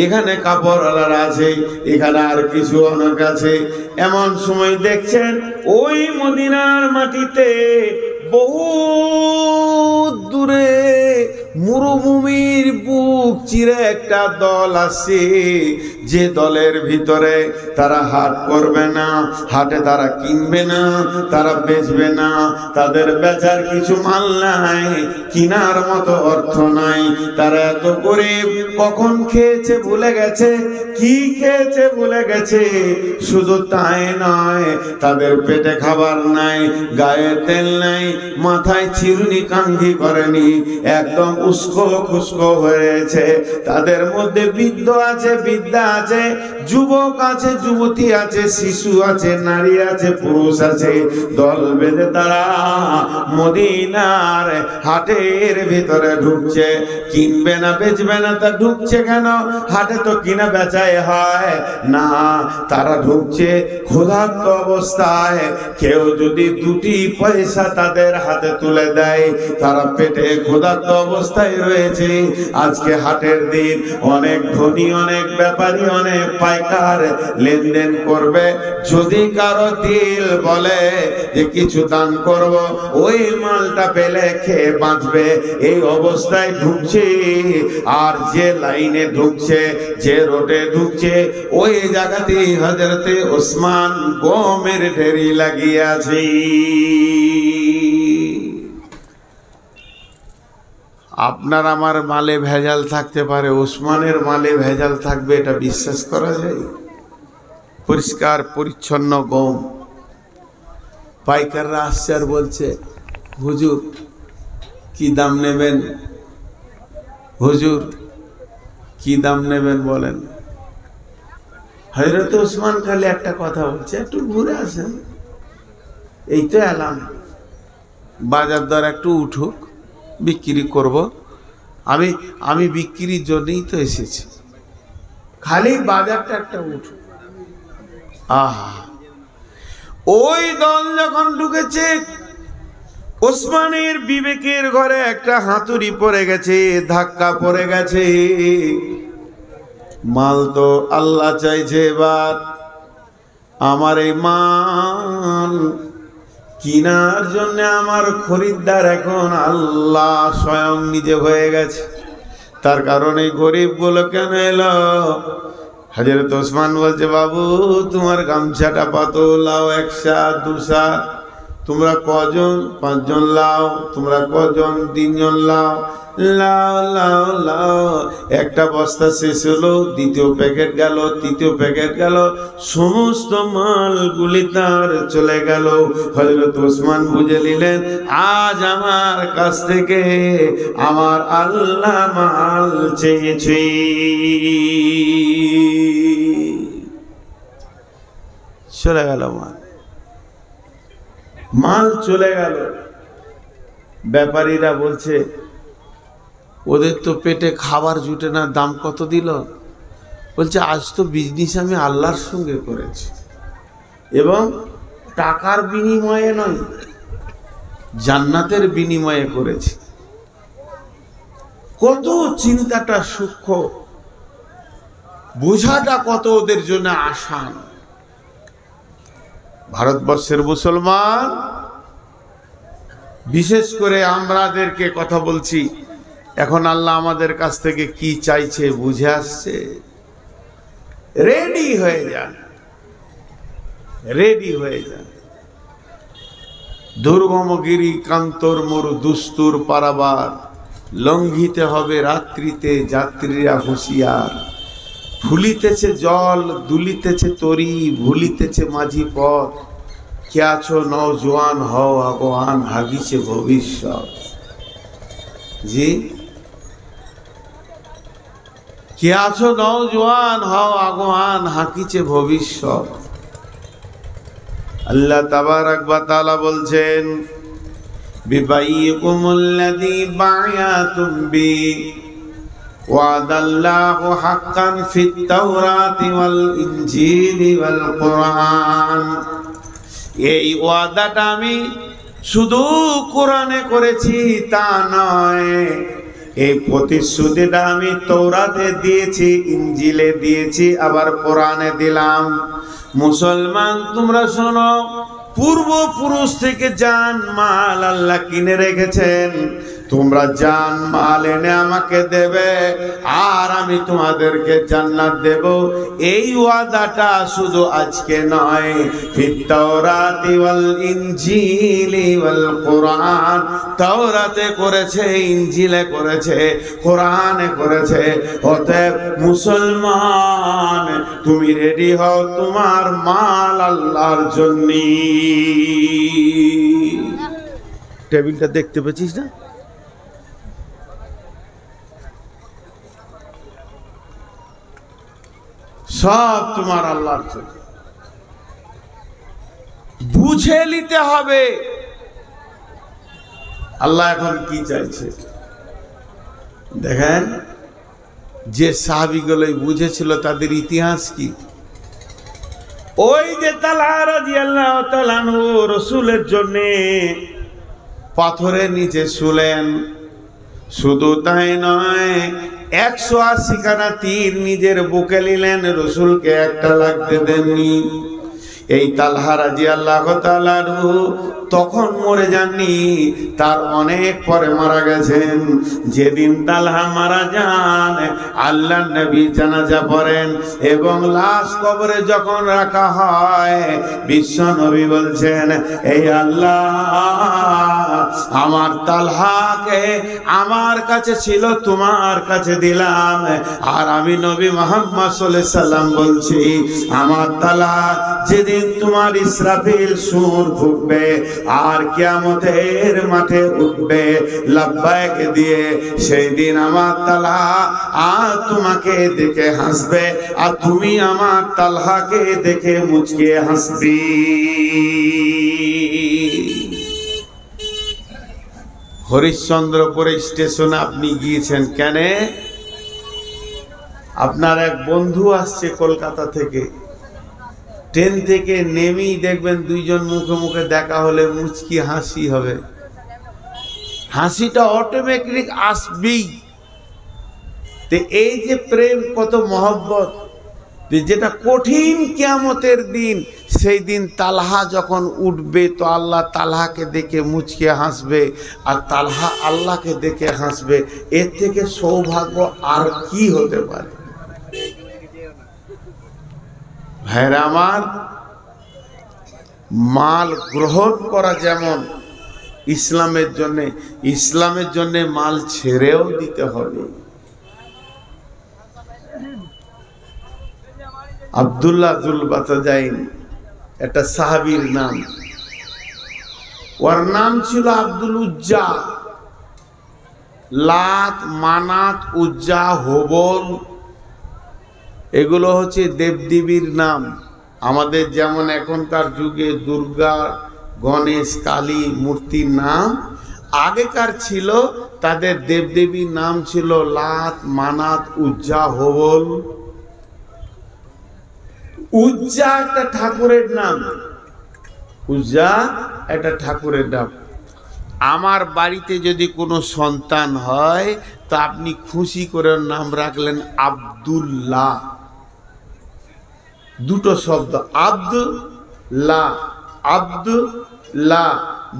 এখানে কাপড়ওয়ালার আছে, এখানে আর কিছু অনেক আছে। এমন সময় দেখছেন ওই মদিনার মাটিতে বহু দূরে মরুভূমির বুক চিরে একটা দল আসছে। যে দলের ভিতরে তারা হাট করবে না, হাটে তারা কিনবে না, তারা বেচবে না, তাদের বেচার কিছু মাল নাই, কিনার মতো অর্থ নাই। তারা এত গরিব, কখন খেয়েছে ভুলে গেছে, কি খেয়েছে ভুলে গেছে। শুধু তাই নয়, তাদের পেটে খাবার নাই, গায়ে তেল নাই, মাথায় চিরুনি কাঙ্ঘি করেনি, একদম উস্কো খুস্কো হয়েছে। তাদের মধ্যে বৃদ্ধ আছে, বৃদ্ধা আছে, যুবক আছে, যুবতী আছে, শিশু আছে, নারী আছে, পুরুষ আছে। দল বেঁধে তারা মদিনার হাটের ভিতরে ঢুকছে। কিনবে না বেচবে না, তা ঢুকছে কেন? হাটে তো কিনা বেচাই হয় না। তারা ঢুকছে ক্ষুধার্ত অবস্থায়। কেউ যদি দুটি পয়সা তাদের হাতে তুলে দেয়, তারা পেটে ক্ষুধার্ত অবস্থায় রয়েছে। আজকে হাটের দিন, অনেক ধনী, অনেক ব্যাপারী, অনেক পাইকার লেনদেন করবে। যদি কারো দিল বলে যে কিছু দান করব, ওই মালটা পেলে খেয়ে বাঁচবে, এই অবস্থায় ঢুকছে। আর যে লাইনে ঢুকছে, যে রোডে ঢুকছে, ওই জায়গাতেই হযরতে ওসমান গমের ঢেরি লাগিয়েছে। আপনার আমার মালে ভেজাল থাকতে পারে, ওসমানের মালে ভেজাল থাকবে এটা বিশ্বাস করা যায়? পরিষ্কার পরিচ্ছন্ন গম। পাইকাররা আসছে আর বলছে, হুজুর কি দাম নেবেন? হুজুর কি দাম নেবেন বলেন। হযরত ওসমান খালি একটা কথা বলছে, একটু ঘুরে আসেন, এই তো এলাম, বাজার দর একটু উঠুক, বিক্রি করব। আমি বিক্রির জন্যই তো এসেছি, খালি বাজারটা একটা উঠুক। আহা, ওই দল যখন ঢুকেছে, ওসমানের বিবেকের ঘরে একটা হাতুড়ি পড়ে গেছে, ধাক্কা পড়ে গেছে। মাল তো আল্লাহ চাইছে, এবার আমার এই মাল কিনার জন্য আমার খরিদ্দার এখন আল্লাহ স্বয়ং নিজে হয়ে গেছে। তার কারণে গরিব গুলো কেন এলো? হযরত ওসমান বলছে, বাবু তোমার গামছাটা পাতো, লাও 1 সা 2 সা। তোমরা কজন? 5 জন লাও। তোমরা কজন? 3 জন লাও। লাও লাও লাও। একটা বস্তা শেষ হলো, দ্বিতীয় প্যাকেট গেল, তৃতীয় প্যাকেট গেল, সমস্ত মালগুলি তার চলে গেল। হযরত ওসমান বুঝে নিলেন, আজ আমার কাছ থেকে আমার আল্লাহ মাল চেয়েছে। চলে গেল মাল চলে গেল। ব্যাপারীরা বলছে, ওদের তো পেটে খাবার জুটে না, দাম কত দিল? বলছে, আজ তো বিজনেস আমি আল্লাহর সঙ্গে করেছি, এবং টাকার বিনিময়ে নয়, জান্নাতের বিনিময়ে করেছি। কত চিন্তাটা সূক্ষ্ম, বোঝাটা কত ওদের জন্য আসান। ভারতবর্ষের মুসলমান, বিশেষ করে আমাদেরকে কথা বলছি, এখন আল্লাহ আমাদের কাছ থেকে কি চাইছে বুঝে আসছে। রেডি হয়ে যান, রেডি হয়ে যান। দুর্গমগিরি কান্তর মরু দুস্তুর পারাবার, লঙ্ঘিতে হবে রাত্রিতে যাত্রীরা হুঁশিয়ার। ফুলিতেছে জল, দুলিতেছে তরি, ভুলিতেছে মাঝি পথ। কে আছো নওজোয়ান, হও আগোয়ান, হাগিছে ভবিষ্যৎ। জি, কে আছো নওজোয়ান, হও আগোয়ান, হাকিছে ভবিষ্যৎ। আল্লাহ তাবারাক ওয়া তাআলা বলছেন, বিবাইকুমুল্লাযী বায়াতুম বি ওয়াদাল্লাহু হাক্কান ফিত তাওরাতি ওয়াল ইনজিলি ওয়াল কুরআন। এই ওয়াদাটা আমি শুধু কোরআনে করেছি তা নয়, এই প্রতিশ্রুতিটা আমি তৌরাতে দিয়েছি, ইনজিলে দিয়েছি, আবার কোরআনে দিলাম। মুসলমান তোমরা শোনো, পূর্বপুরুষ থেকে জান মাল আল্লাহ কিনে রেখেছেন। তোমরা জান মাল এনে আমাকে দেবে, আর আমি তোমাদেরকে জান্নাত দেব। এই ওয়াদাটা শুধু আজকে নয়, ফিত তাওরাতি ওয়াল ইনজিলি ওয়াল কুরআন। তাওরাতে করেছে, ইনজিলে করেছে, কোরআনে করেছে। অতএব মুসলমান, তুমি রেডি হও তোমার মাল আল্লাহর জন্য। টেবিলটা দেখতে পেয়েছিস না? সব তোমার আল্লাহর জন্য। বুঝে নিতে হবে আল্লাহ এখন কি চাইছে। দেখেন, যে সাহাবীগুলো বুঝেছিল তাদের ইতিহাস কি। ওই যে তালহা রাদিয়াল্লাহু তাআলা আনহু রাসূলের জন্য পাথরের নিচে শুলেন। শুধু তাই নয়, 180 খানা তীর নিজের বুকে নিলেন, রসুলকে একটা লাগতে দেননি। এই তালহা রাদিয়াল্লাহু তাআলা আনহু তখন মরে যাননি, তার অনেক পরে মারা গেছেন। যেদিন তালহা মারা যান, আল্লাহর নবী জানাজা পড়েন, এবং লাশ কবরে যখন রাখা হয়, বিশ্ব নবী বলছেন, এই আল্লাহ, আমার তালহাকে আমার কাছে ছিল, তোমার কাছে দিলাম। আর আমি নবী মুহাম্মদ সাল্লাল্লাহু আলাইহি সাল্লাম বলছি, আমার তালহা যেদিন তোমার ইসরাফিল সুর ফুঁকবে আর কিয়ামতের মাঠে উঠবে লাব্বাইক দিয়ে, সেই দিন আমার তালহা আর তোমাকে দেখে হাসবে, আর তুমি আমার তালহাকে দেখে মুচকে হাসবি। হরিশ্চন্দ্রপুরে স্টেশনে আপনি গিয়েছেন কেন? আপনার এক বন্ধু আসছে কলকাতা থেকে, ট্রেন থেকে নেমেই দেখবেন দুইজন মুখে মুখে দেখা হলে মুচকি হাসি হবে। হাসিটা অটোমেটিক আসবেই। তো এই যে প্রেম, কত মহব্বত, যেটা কঠিন কিয়ামতের দিন সেই দিন তালহা যখন উঠবে তো আল্লাহ তালহাকে দেখে মুচকে হাসবে, আর তালহা আল্লাহকে দেখে হাসবে। এর থেকে সৌভাগ্য আর কি হতে পারে? ভাইরা আমার, মাল গ্রহণ করা যেমন ইসলামের জন্য মাল ছেড়েও দিতে হবে। আব্দুল্লাহ যুল বাতাজাইন একটা সাহাবীর নাম, ওর নাম ছিল আব্দুল উজ্জা। লাত, মানাত, উজ্জা, হোবল এগুলো হচ্ছে দেবদেবীর নাম। আমাদের যেমন এখনকার যুগে দুর্গা, গণেশ, কালী মূর্তির নাম, আগেকার ছিল তাদের দেবদেবীর নাম ছিল লাত, মানাত, উজ্জা, হোবল। উজ্জা একটা ঠাকুরের নাম, উজ্জা একটা ঠাকুরের নাম। আমার বাড়িতে যদি কোনো সন্তান হয় তো আপনি খুশি করে নাম রাখলেন আব্দুল্লাহ। দুটো শব্দ, আব্দুল্লাহ, আব্দুল্লাহ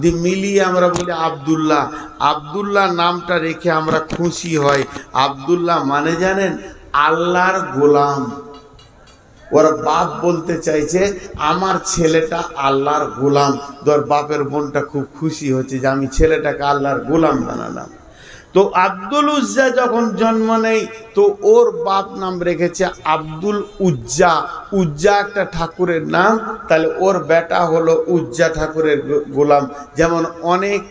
দি মিলিয়ে আমরা বলি আব্দুল্লাহ। আব্দুল্লাহ নামটা রেখে আমরা খুশি হই। আব্দুল্লাহ মানে জানেন, আল্লাহর গোলাম। ওরা বাপ বলতে চাইছে আমার ছেলেটা আল্লাহর গোলাম। তোর বাপের বোনটা খুব খুশি হচ্ছে যে আমি ছেলেটাকে আল্লাহর গোলাম বানালাম। তো আব্দুল উজ্জা যখন জন্ম নেই তো ওর বাপ নাম রেখেছে আব্দুল উজ্জা। উজ্জা একটা ঠাকুরের নাম, তাহলে ওর বেটা হলো উজ্জা ঠাকুরের গোলাম। যেমন অনেক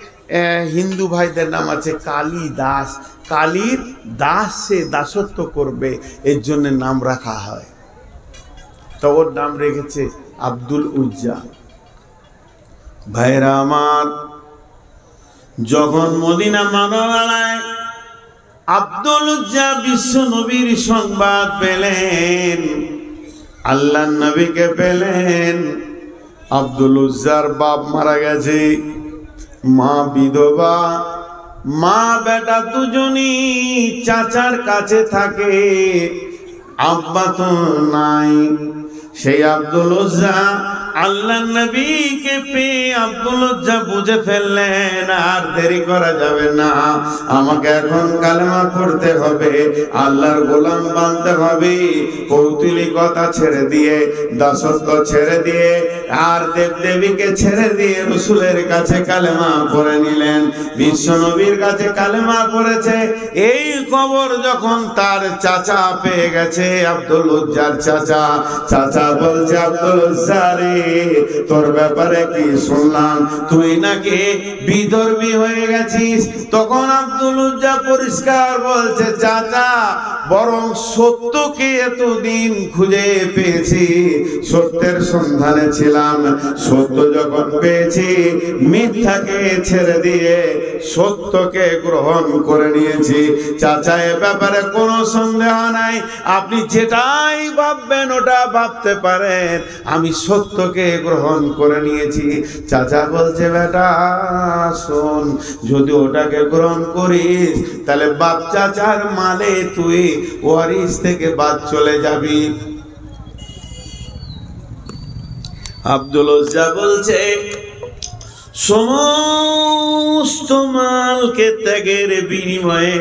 হিন্দু ভাইদের নাম আছে কালী দাস, কালীর দাস, সে দাসত্ব করবে, এর জন্য নাম রাখা হয়। তো ওর নাম রেখেছে আব্দুল উজ্জা। ভাইরা আমার, যখন মদিনা মানবালায় আব্দুল উজ্জা বিশ্ব নবীর সংবাদ পেলেন, আল্লাহ নবীকে পেলেন, আব্দুল উজ্জার বাপ মারা গেছে, মা বিধবা, মা বেটা দুজনই চাচার কাছে থাকে, আব্বা তো নাই। সেই আব্দুল উজ্জা আল্লাহ নবীকে পেয়ে আব্দুল উজ্জা বুঝে ফেললেন আর দেরি করা যাবে না, আমাকে এখন কালেমা পড়তে হবে, আল্লাহর গোলাম বানতে হবে। কৌতূহলিকতা ছেড়ে দিয়ে, দাসত্ব ছেড়ে দিয়ে, আর দেবদেবীকে ছেড়ে দিয়ে রসুলের কাছে কালেমা পড়ে নিলেন। বিশ্ব নবীর কাছে কালেমা পড়েছে। এই খবর যখন তার চাচা পেয়ে গেছে, আব্দুল উজ্জার চাচা, চাচা বলছে আব্দুল উজ্জা রে, তোর ব্যাপারে কি শুনলাম, তুই নাকি বিধর্মী হয়ে গেছিস। তখন আব্দুল উজ্জা পরিষ্কার বলছে, চাচা বরং সত্যকে এতদিন খুঁজে পেয়েছি, সত্যের সন্ধানে ছিলাম, সত্য যখন পেয়েছি মিথ্যাকে ছেড়ে দিয়ে সত্যকে গ্রহণ করে নিয়েছি। চাচা এ ব্যাপারে কোনো সন্দেহ নাই, আপনি যেটাই ভাববেন ওটা ভাবতে পারেন, আমি সত্যকে গ্রহণ করে নিয়েছি। চাচা বলছে, বেটা শোন, যদি ওটাকে গ্রহণ করিস তাহলে বাপ চাচার মালে তুই ওয়ারিস থেকে বাদ চলে যাবি। আব্দুল উজ্জা বলছে, সমস্ত মালকে ত্যাগের বিনিময়ে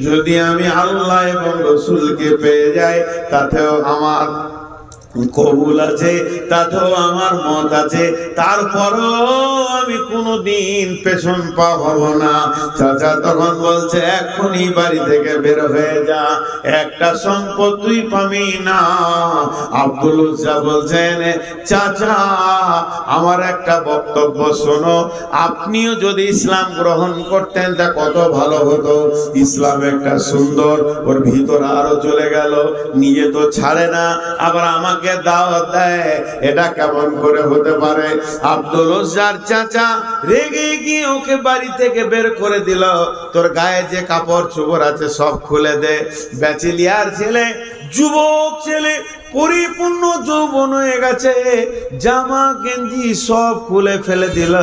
যদি আমি আল্লাহ এবং রসুলকে পেয়ে যাই তাতেও আমার কবুল আছে, তাতেও আমার মত আছে, তারপরও আমি কোনোদিন পেছন পা হব না। চাচা তখন বলছে, এখনই বাড়ি থেকে বের হয়ে যা, একটা সম্পদ তুই পাবি না। আব্দুল উজ্জা বলছেন, চাচা আমার একটা বক্তব্য শোনো, আপনিও যদি ইসলাম গ্রহণ করতেন তা কত ভালো হতো। ইসলাম একটা সুন্দর, ওর ভিতর আরো চলে গেল, নিজে তো ছাড়ে না, আবার আমাকে দাওয়াত দেয়, এটা কেমন করে হতে পারে। আব্দুল উজ্জার চাচা রেগে গিয়ে ওকে বাড়ি থেকে বের করে দিল। তোর গায়ে যে কাপড় চোপড় আছে সব খুলে দে। ব্যাচেলিয়ার ছেলে, যুবক ছেলে, পরিপূর্ণ যৌবন হয়ে গেছে, জামা গেঞ্জি সব খুলে ফেলে দিল,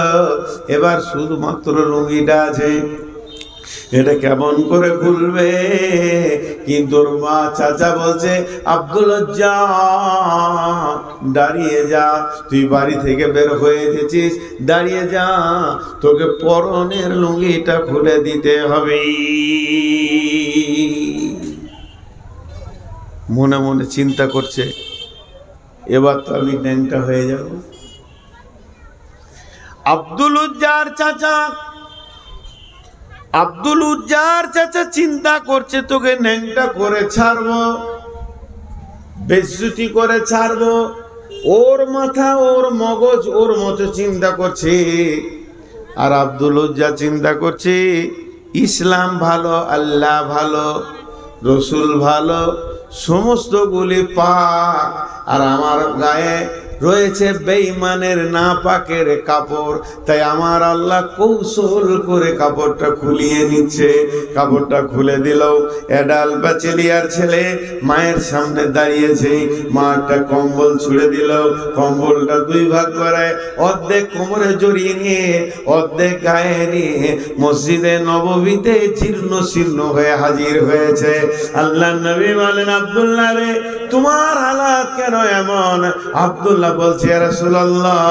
এবার শুধুমাত্র লুঙ্গিটা আছে। এটা কেমন করে খুলবে? কিন্তু মা চাচা বলছে, আব্দুল উজ্জা দাঁড়িয়ে যা, তুই বাড়ি থেকে বের হয়ে এসেছিস, দাঁড়িয়ে যা, তোকে পরনের লুঙ্গিটা খুলে দিতে হবে। মনে মনে চিন্তা করছে, এবার তো আমি ন্যাংটা হয়ে যাব। আব্দুল উজ্জার চাচা চিন্তা করছে, তোকে ন্যাংটা করে ছাড়বো, বেজ্জতি করে ছাড়বো। ওর মাথা, ওর মগজ ওর মতো চিন্তা করছে, আর আব্দুল উজ্জা চিন্তা করছে ইসলাম ভালো, আল্লাহ ভালো, রসুল ভালো, সমস্ত গুলি পাক, আর আমার গায়ে রয়েছে বেঈমানের নাপাকের কাপড়। তাই আমার আল্লাহ কৌশল করে কাপড়টা খুলিয়ে নিচ্ছে। কাপড়টা খুলে দিল, এডাল ব্যাচেলিয়ার ছেলে মায়ের সামনে দাঁড়িয়েছে, মা একটা কম্বল ছুঁড়ে দিল, কম্বলটা দুই ভাগ করে অর্ধেক কোমরে জড়িয়ে নিয়ে অর্ধেক গায়ে নিয়ে মসজিদে নববীতে জীর্ণ শীর্ণ হয়ে হাজির হয়েছে। আল্লাহ নবী বলেন, আব্দুল্লাহ রে, তোমার হালাত কেন এমন? আব্দুল্লাহ বলছে, ইয়া রাসূলুল্লাহ,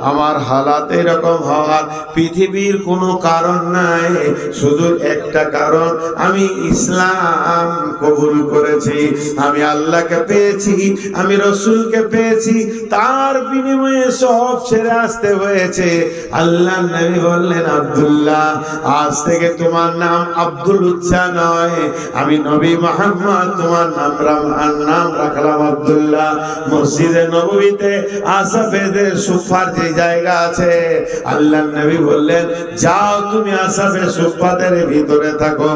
আমার হালাত এরকম হওয়ার পৃথিবীর কোনো কারণ নাই, শুধু একটা কারণ, আমি ইসলাম কবুল করেছি, আমি আল্লাহকে পেয়েছি, আমি রসুলকে পেয়েছি, তার বিনিময়ে সব ছেড়ে আসতে হয়েছে। আল্লাহ নবী বললেন, আব্দুল্লাহ, আজ থেকে তোমার নাম আব্দুল উজ্জা নয়, আমি নবী মুহাম্মদ তোমার নাম রাখলাম আব্দুল্লাহ। মসজিদে নববীতে আসাফেদের সুফার যে জায়গা আছে, আল্লাহ নবী বললেন, যাও তুমি আসাফে সুফাদের ভিতরে থাকো।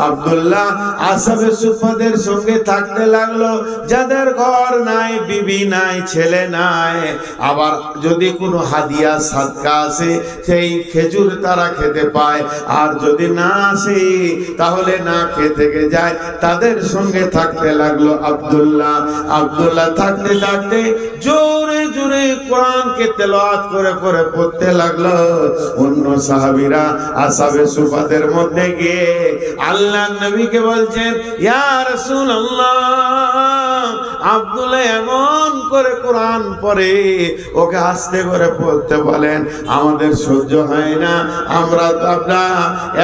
আব্দুল্লাহ আসাফে সুফাদের সঙ্গে থাকতে লাগলো। যাদের ঘর নাই, বিবি নাই, ছেলে নাই, আবার যদি কোনো হাদিয়া সাদকা আসে সেই খেজুর তারা খেতে পায়, আর যদি না আসে তাহলে না খেয়ে থেকে যায়, তাদের সঙ্গে থাকতে লাগলো আব্দুল্লাহ। আব্দুল্লাহ থাকতে থাকতে জোরে জোরে কোরআনকে তেলাওয়াত করে করে পড়তে লাগলো। অন্য সাহাবীরা আসহাবে সুফাদের মধ্যে গিয়ে আল্লাহ নবীকে বলছেন, ইয়া রাসূলুল্লাহ, আব্দুল্লাহ এমন করে কোরআন পড়ে, ওকে আস্তে করে পড়তে বলেন, আমাদের সহ্য হয় না, আমরা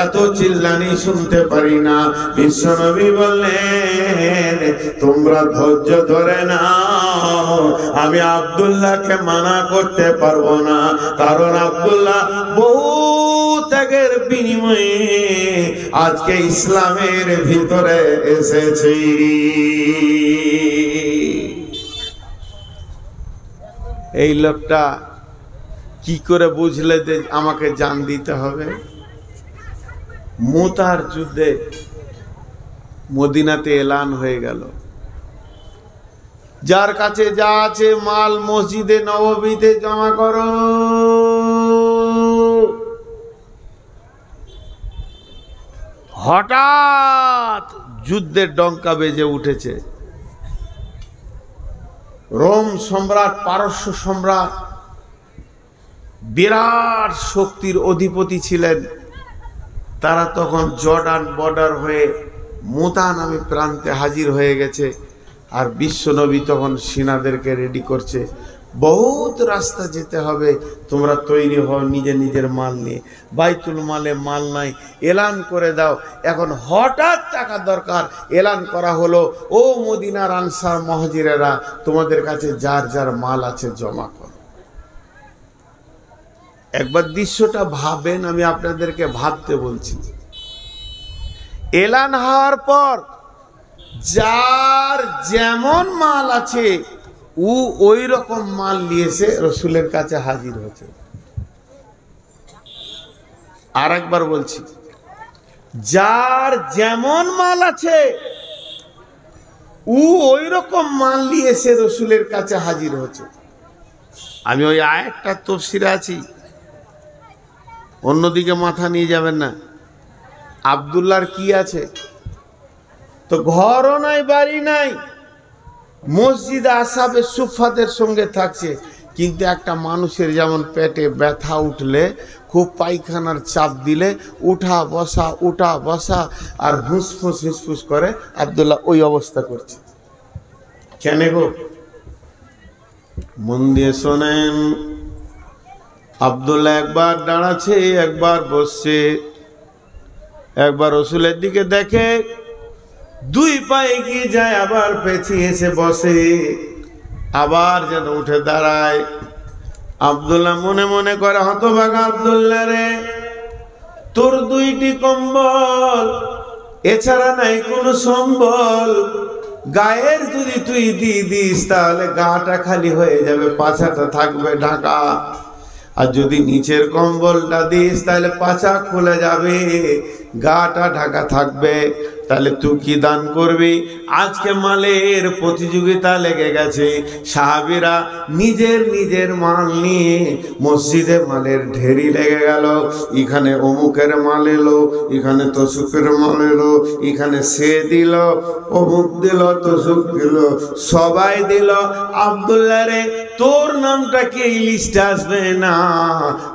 এত চিল্লানি শুনতে পারি না। বিশ্বনবী বললেন, তোমরা ধৈর্য ধরে নাও, আমি আব্দুল্লাহকে মানা করতে পারবো না, কারণ আব্দুল্লাহ বহু ত্যাগের বিনিময়ে আজকে ইসলামের ভিতরে এসেছি। এই লোকটা কি করে বুঝলে যে আমাকে জান দিতে হবে? মুতার যুদ্ধে মদিনাতে এলান হয়ে গেল, যার কাছে যা আছে মাল মসজিদে নববীতে জমা করো। হঠাৎ যুদ্ধের ডঙ্কা বেজে উঠেছে। রোম সম্রাট, পারস্য সম্রাট, বিরাট শক্তির অধিপতি ছিলেন, তারা তখন জর্ডান বর্ডার হয়ে মুতা নামে প্রান্তে হাজির হয়ে গেছে। আর বিশ্বনবী তখন সেনাদেরকে রেডি করছে, বহুত রাস্তা যেতে হবে, তোমরা তৈরি হও নিজের নিজের মাল নিয়ে। বাইতুল মালে মাল নাই, এলান করে দাও। এখন হঠাৎ টাকা দরকার, এলান করা হলো, ও মদিনার আনসার মুহাজিরেরা, তোমাদের কাছে যার যার মাল আছে জমা করো। একবার দৃশ্যটা ভাবেন, আমি আপনাদেরকে ভাবতে বলছি। এলান হওয়ার পর যার যেমন মাল আছে ওই রকম মাল নিয়েছে রসুলের কাছে হাজির হয়েছে। আর একবার বলছি, যার যেমন মাল আছে ওই রকম মাল নিয়েছে রসুলের কাছে হাজির হয়েছে। আমি ওই আয়াতটা তাফসীরে আছি, অন্যদিকে মাথা নিয়ে যাবেন না। আব্দুল্লাহর কি আছে? তো ঘরও নাই, বাড়ি নাই, মসজিদে আসহাবে সুফাদের সঙ্গে থাকছে। কিন্তু একটা মানুষের যেমন পেটে ব্যথা উঠলে, খুব পায়খানার চাপ দিলে উঠা বসা আর হুসফুস করে, আব্দুল্লাহ ওই অবস্থা করছে। কেন গো? মন দিয়ে শোনেন। আব্দুল্লাহ একবার দাঁড়াচ্ছে, একবার বসছে, একবার রসুলের দিকে দেখে, দুই পায়ে গিয়ে যায়, আবার পেছিয়ে এসে বসে, আবার যেন উঠে দাঁড়ায়। আব্দুল্লাহ মনে মনে করে, হতভাগা আব্দুল্লাহ রে, তোর দুইটি কম্বল, এছাড়া নাই কোনো সম্বল। গায়ের যদি তুই দিয়ে দিস তাহলে গাটা খালি হয়ে যাবে, পাছাটা থাকবে ঢাকা। আর যদি নিচের কম্বলটা দিস তাহলে পাছা খুলে যাবে, গাটা ঢাকা থাকবে। তাহলে তুই কি দান করবি? আজকে মালের প্রতিযোগিতা লেগে গেছে। সাহাবীরা নিজের নিজের মাল নিয়ে মসজিদে মালের ঢেরি লেগে গেল। এখানে অমুকের মাল এলো, এখানে তসুকের মাল এলো, এখানে সে দিল, অমুক দিল, তসুক দিল, সবাই দিল। আব্দুল্লাহ রে, তোর নামটা কি এই লিস্টে আসবে না?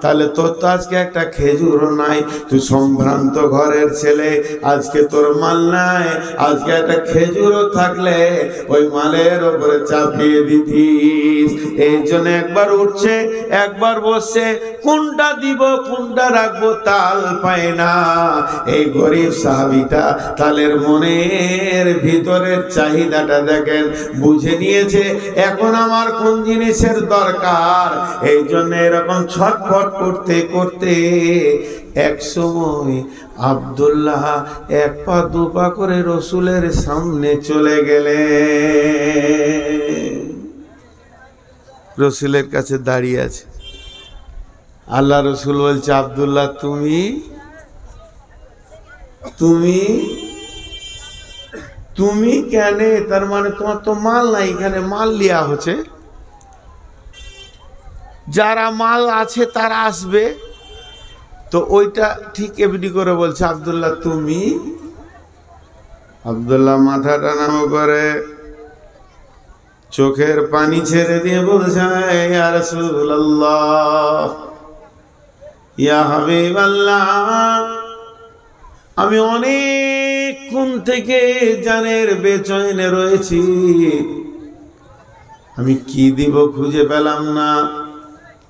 তাহলে তোর তো আজকে একটা খেজুরও নাই, তুই সম্ভ্রান্ত ঘরের ছেলে, আজকে তোর মাল নাই। আজকে একটা খেজুরও থাকলে ওই মালের উপরে চাপিয়ে দিতিস। এই জন্য একবার উঠছে, একবার বসছে, কোনটা দিব কোনটা রাখবো তাল পায় না। এই গরিব সাহাবীটা তালের মনের ভিতরের চাহিদাটা দেখেন, বুঝে নিয়েছে এখন আমার কোন জিনিসের দরকার। এই জন্য এরকম ছটফট করতে করতে এক সময় আব্দুল্লাহ এক পা দু পা করে রসুলের সামনে চলে গেলেন। রসুলের কাছে দাঁড়িয়ে আছে। আল্লাহ রসুল বলছে, আব্দুল্লাহ তুমি তুমি তুমি কেন? তার মানে তোমার তো মাল নাই, এখানে মাল লিয়া হচ্ছে, যারা মাল আছে তারা আসবে। তো ওইটা ঠিক এমনি করে বলছে, আব্দুল্লাহ তুমি। আব্দুল্লাহ মাথাটা নামো করে চোখের পানি ছেড়ে দিয়ে বলছে, ইয়া রাসূলুল্লাহ, ইয়া হাবিবাল্লাহ, আমি অনেকক্ষণ থেকে জানের বেচৈনে রয়েছি, আমি কি দিব খুঁজে পেলাম না।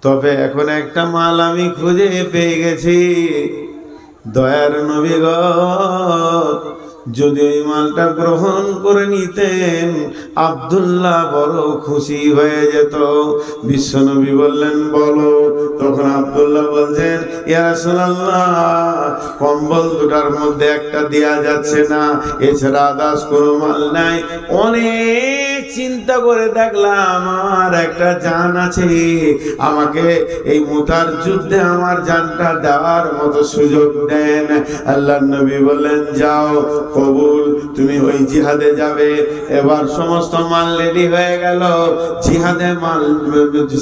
তবে এখন একটা মাল আমি খুঁজে পেয়ে গেছি। দয়ার নবী গো, যদি ওই মালটা গ্রহণ করে নিতেন আব্দুল্লাহ বড় খুশি হয়ে যেত। বিশ্বনবী বললেন, বলো। তখন আব্দুল্লাহ বলছেন, ইয়া রাসূলুল্লাহ, কম্বল দুটার মধ্যে একটা দেয়া যাচ্ছে না, এছাড়া আদার্স কোনো মাল নাই। অনেক চিন্তা করে দেখলাম আমার একটা জান আছে, আমাকে এই মুতার যুদ্ধে আমার জানটা দেওয়ার মতো সুযোগ দেন। আল্লাহর নবী বললেন, যাও, কবুল, তুমি ওই জিহাদে যাবে। এবার সমস্ত মাল রেডি হয়ে গেল। জিহাদে মাল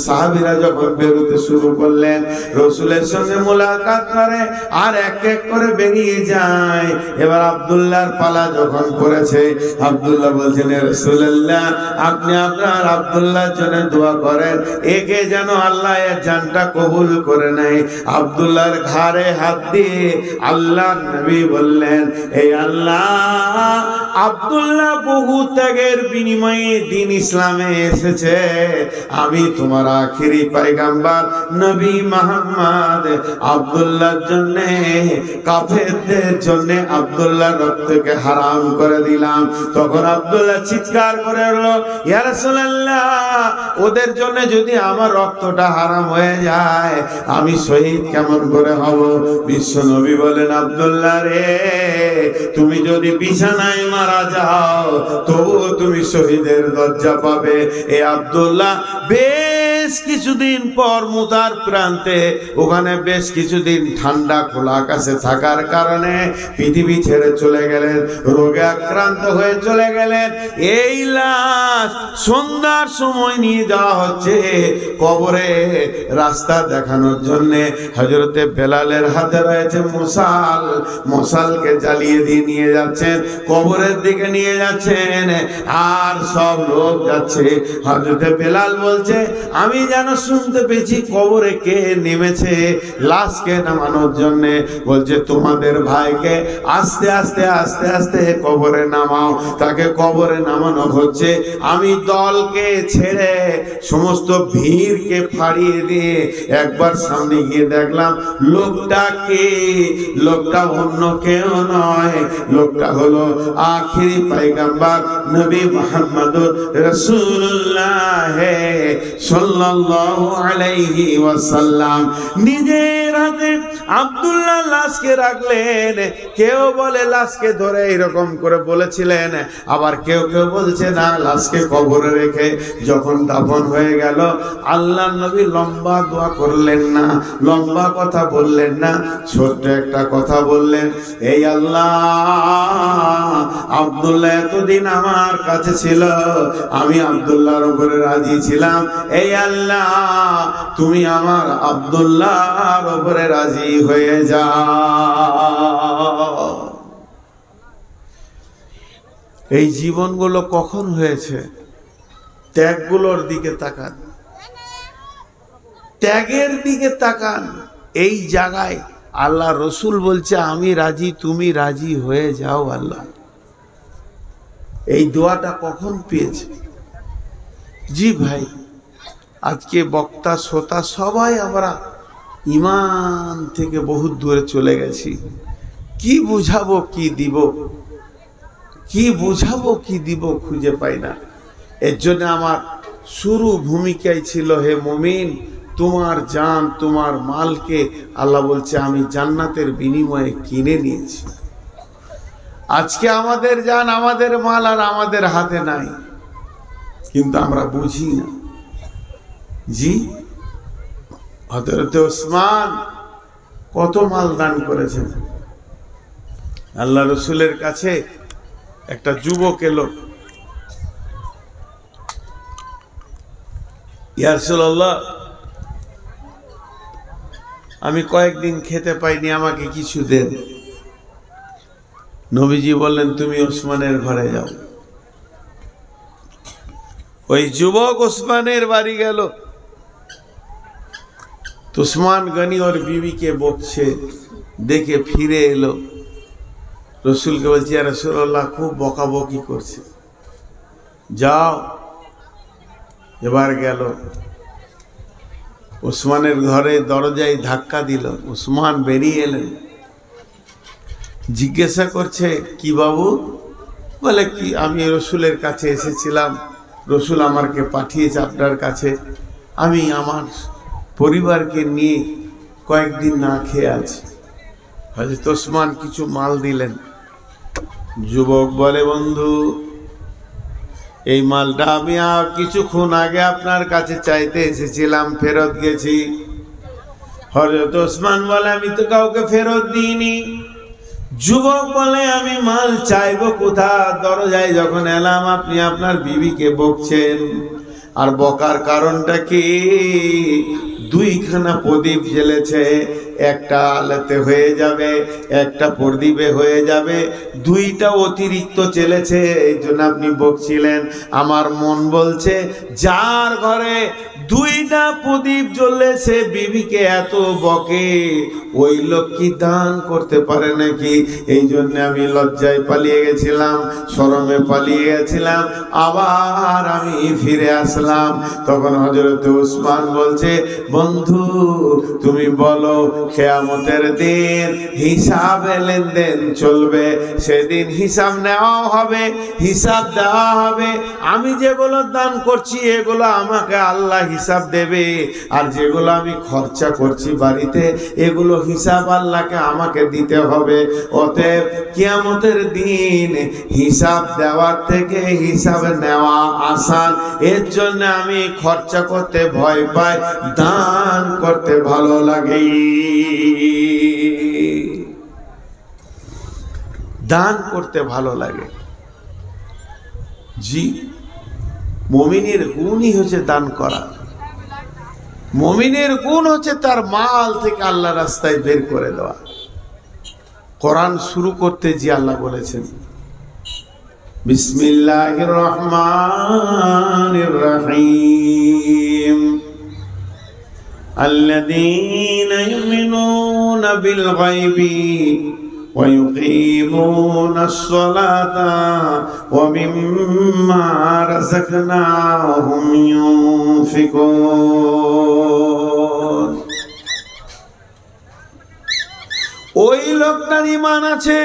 সাহাবীরা যখন বেরোতে শুরু করলেন, রসুলের সঙ্গে মোলাকাত করে আর এক এক করে বেরিয়ে যায়। এবার আব্দুল্লাহর পালা যখন পড়েছে, আব্দুল্লাহ বলছেন, রাসূলুল্লাহ, আপনি আপনার আব্দুল্লাহর জন্য দোয়া করেন, একে যেন আল্লাহ এর জানটা কবুল করে নেয়। আব্দুল্লাহর ঘাড়ে হাত দিয়ে আল্লাহর নবী বললেন, এই আল্লাহ, আব্দুল্লাহ বহু ত্যাগের বিনিময়ে দিন ইসলামে এসেছে। আমি তোমার আখিরি পয়গম্বর নবী মুহাম্মদ আব্দুল্লাহর জন্য, কাফেরদের জন্য আব্দুল্লাহর রক্তকে হারাম করে দিলাম। তখন আব্দুল্লাহ চিৎকার করে বলল, ইয়া রাসূলুল্লাহ, ওদের জন্য যদি আমার রক্তটা হারাম হয়ে যায় আমি শহীদ কেমন করে হব? বিশ্ব নবী বলেন, আব্দুল্লাহ রে, তুমি যদি বিছানায় মারা যাও তবুও তুমি শহীদের দরজা পাবে। এ আব্দুল্লাহ বেশ কিছুদিন পর মুতার প্রান্তে, ওখানে বেশ কিছুদিন ঠান্ডা খোলা আকাশে থাকার কারণে পৃথিবী ছেড়ে চলে গেলেন, রোগে আক্রান্ত হয়ে চলে গেলেন। এই লাশ সন্ধ্যার সময় নিয়ে যাওয়া হচ্ছে কবরে, রাস্তা দেখানোর জন্য। হযরতে বেলালের হাতে রয়েছে মশাল, মশালকে জ্বালিয়ে দিয়ে নিয়ে যাচ্ছেন, কবরের দিকে নিয়ে যাচ্ছেন, আর সব লোক যাচ্ছে। হযরতে বেলাল বলছে, আমি আমি যেন শুনতে পেয়েছি কবরে কে নেমেছে লাশকে নামানোর জন্য। বলছে তোমাদের ভাইকে আস্তে আস্তে আস্তে আস্তে কবরে নামাও। তাকে কবরে নামানো হচ্ছে। আমি দলকে ছেড়ে সমস্ত ভিড়কে ফাড়িয়ে দিয়ে একবার সামনে গিয়ে দেখলাম লোকটা কে। লোকটা অন্য কেউ নয়, লোকটা হলো আখিরি পয়গম্বর নবী মুহাম্মদুর রাসূলুল্লাহ সাল্লাল্লাহু আলাইহি ওয়াসাল্লাম। নিজের হাতে আব্দুল্লাহ লাশকে রাখলেন। কেউ বলে লাশকে ধরে এরকম করে বলেছিলেন, আবার কেউ কেউ বলছে না লাশকে কবরে রেখে যখন দাফন হয়ে গেল আল্লাহর নবী লম্বা দোয়া করলেন না, লম্বা কথা বললেন না, ছোট্ট একটা কথা বললেন, এই আল্লাহ আব্দুল্লাহ এতদিন আমার কাছে ছিল, আমি আব্দুল্লাহর উপরে রাজি ছিলাম, এই আল্লাহ তুমি আমার আব্দুল্লাহর উপরে রাজি হয়ে যাও। এই জীবনগুলো কখন হয়েছে? ত্যাগগুলোর দিকে তাকান, ত্যাগের দিকে তাকান। এই জায়গায় আল্লাহ রসুল বলছে আমি রাজি, তুমি রাজি হয়ে যাও আল্লাহ। এই দোয়াটা কখন পেয়েছে? জি ভাই, আজকে বক্তা শ্রোতা সবাই আমরা ইমান থেকে বহুত দূরে চলে গেছি। কি বুঝাবো কি দিব, কি বুঝাবো কি দিব খুঁজে পাই না। এর জন্য আমার শুরু ভূমিকায় ছিল, হে মুমিন তোমার জান তোমার মালকে আল্লাহ বলছে আমি জান্নাতের বিনিময়ে কিনে নিয়েছি। আজকে আমাদের জান আমাদের মাল আর আমাদের হাতে নাই, কিন্তু আমরা বুঝি না। জি, হযরত ওসমান কত মাল দান করেছেন। আল্লাহ রসুলের কাছে একটা যুবক এলো, ইয়া রাসূলুল্লাহ আমি কয়েকদিন খেতে পাইনি, আমাকে কিছু দেন। নবীজি বললেন তুমি ওসমানের ঘরে যাও। ওই যুবক ওসমানের বাড়ি গেল। ওসমান গনি ওর বিবিকে বকছে, দেখে ফিরে এলো। রসুলকে বলছে ইয়া রাসূলুল্লাহ খুব বকাবকি করছে, যাও। এবার গেল ওসমানের ঘরে, দরজায় ধাক্কা দিল। ওসমান বেরিয়ে এলেন, জিজ্ঞাসা করছে কি বাবু? বলে কি আমি রসুলের কাছে এসেছিলাম, রসুল আমাকে পাঠিয়েছে আপনার কাছে, আমি আমার পরিবারকে নিয়ে কয়েকদিন না খেয়ে আছি। হযরত ওসমান কিছু মাল দিলেন। যুবক বলে বন্ধু এই মালটা আমি কিছুক্ষণ আগে আপনার কাছে চাইতে এসেছিলাম, ফেরত গেছি। হযরত ওসমান বলে আমি তো কাউকে ফেরত দিইনি। যুবক বলে আমি মাল চাইবো কোথা? দরজায় যখন এলাম আপনি আপনার বিবিকে বকছেন। আর বকার কারণটা কি? দুইখানা প্রদীপ জ্বেলেছে, একটা আলোতে হয়ে যাবে, একটা প্রদীপে হয়ে যাবে, দুইটা অতিরিক্ত চলেছে, এই জন্য আপনি বকছিলেন। আমার মন বলছে যার ঘরে দুইটা প্রদীপ জ্বললে সে বিবিকে এত বকে, ওই লোক কি দান করতে পারে নাকি? এই জন্য আমি লজ্জায় পালিয়ে গেছিলাম, শরমে পালিয়ে গেছিলাম, আবার আমি ফিরে আসলাম। তখন হযরত ওসমান বলছে বন্ধু তুমি বলো কিয়ামতের দিন হিসাবে লেনদেন চলবে, সেদিন হিসাব নেওয়া হবে, হিসাব দেওয়া হবে। আমি যেগুলো দান করছি এগুলো আমাকে আল্লাহ হিসাব দেবে, আর যেগুলো আমি খরচা করছি বাড়িতে এগুলো হিসাব আল্লাহকে আমাকে দিতে হবে। অতএব কিয়ামতের দিন হিসাব দেওয়ার থেকে হিসাব নেওয়া আসান। এর জন্য আমি খরচা করতে ভয় পাই, দান করতে ভালো লাগে। দান করতে ভালো লাগে। জি, মুমিনের গুণই হচ্ছে দান করা। মুমিনের গুণ হচ্ছে তার মাল থেকে আল্লাহ রাস্তায় বের করে দেওয়া। কোরআন শুরু করতে যে আল্লাহ বলেছেন বিসমিল্লাহির রহমানির রহিম, আল্লাযীনা ইউমিনুনা বিল গায়বি ওয়া ইউকিমুনাস সালাতা ওয়া মিম্মা রাযাকনাহুম ইউনফিকুন। ওই লোকটার ঈমান আছে,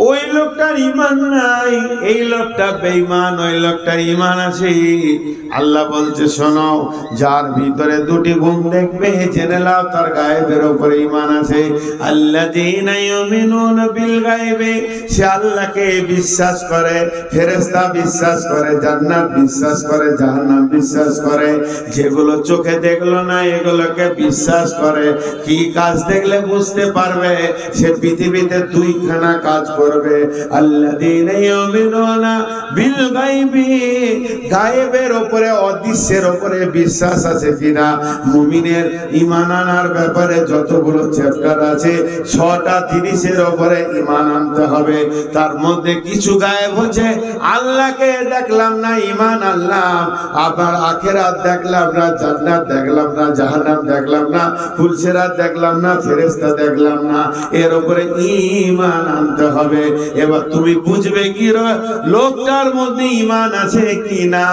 ওই লোকটার ঈমান নাই, এই লোকটা বেঈমান, ওই লোকটার ঈমান আছে। আল্লাহ বলছে শোনো, যার ভিতরে দুটি গুণ দেখবে জেনে নাও তার গায়েবের উপরে ঈমান আছে। আল্লাযীনা ইউমিনুনা বিল গায়বি, সে আল্লাহকে বিশ্বাস করে, ফেরেশতা বিশ্বাস করে, জান্নাত বিশ্বাস করে, জাহান্নাম বিশ্বাস করে। যেগুলো চোখে দেখলো না এগুলোকে বিশ্বাস করে। কি কাজ দেখলে বুঝতে পারবে সে পৃথিবীতে দুইখানা কাজ করবে। আল্লাযীনা ইউমিনুনা বিল গায়বি, গায়েবের উপরে, অদৃশ্যের উপরে বিশ্বাস আছে কিনা। মুমিনের ঈমান আনার ব্যাপারে যতগুলো চ্যাপ্টার আছে 6টা 30-এর উপরে ঈমান আনতে হবে। তার মধ্যে কিছু গায়েব হচ্ছে, আল্লাহকে দেখলাম না ঈমান আনলাম, আবার আখিরাত দেখলাম না, জান্নাত দেখলাম না, জাহান্নাম দেখলাম না, ফুলসিরাত দেখলাম না, ফেরেশতা দেখলাম না, এর উপরে ঈমান আনতে হবে। এবার তুমি বুঝবে কি লোকটার মধ্যে ঈমান আছে কিনা।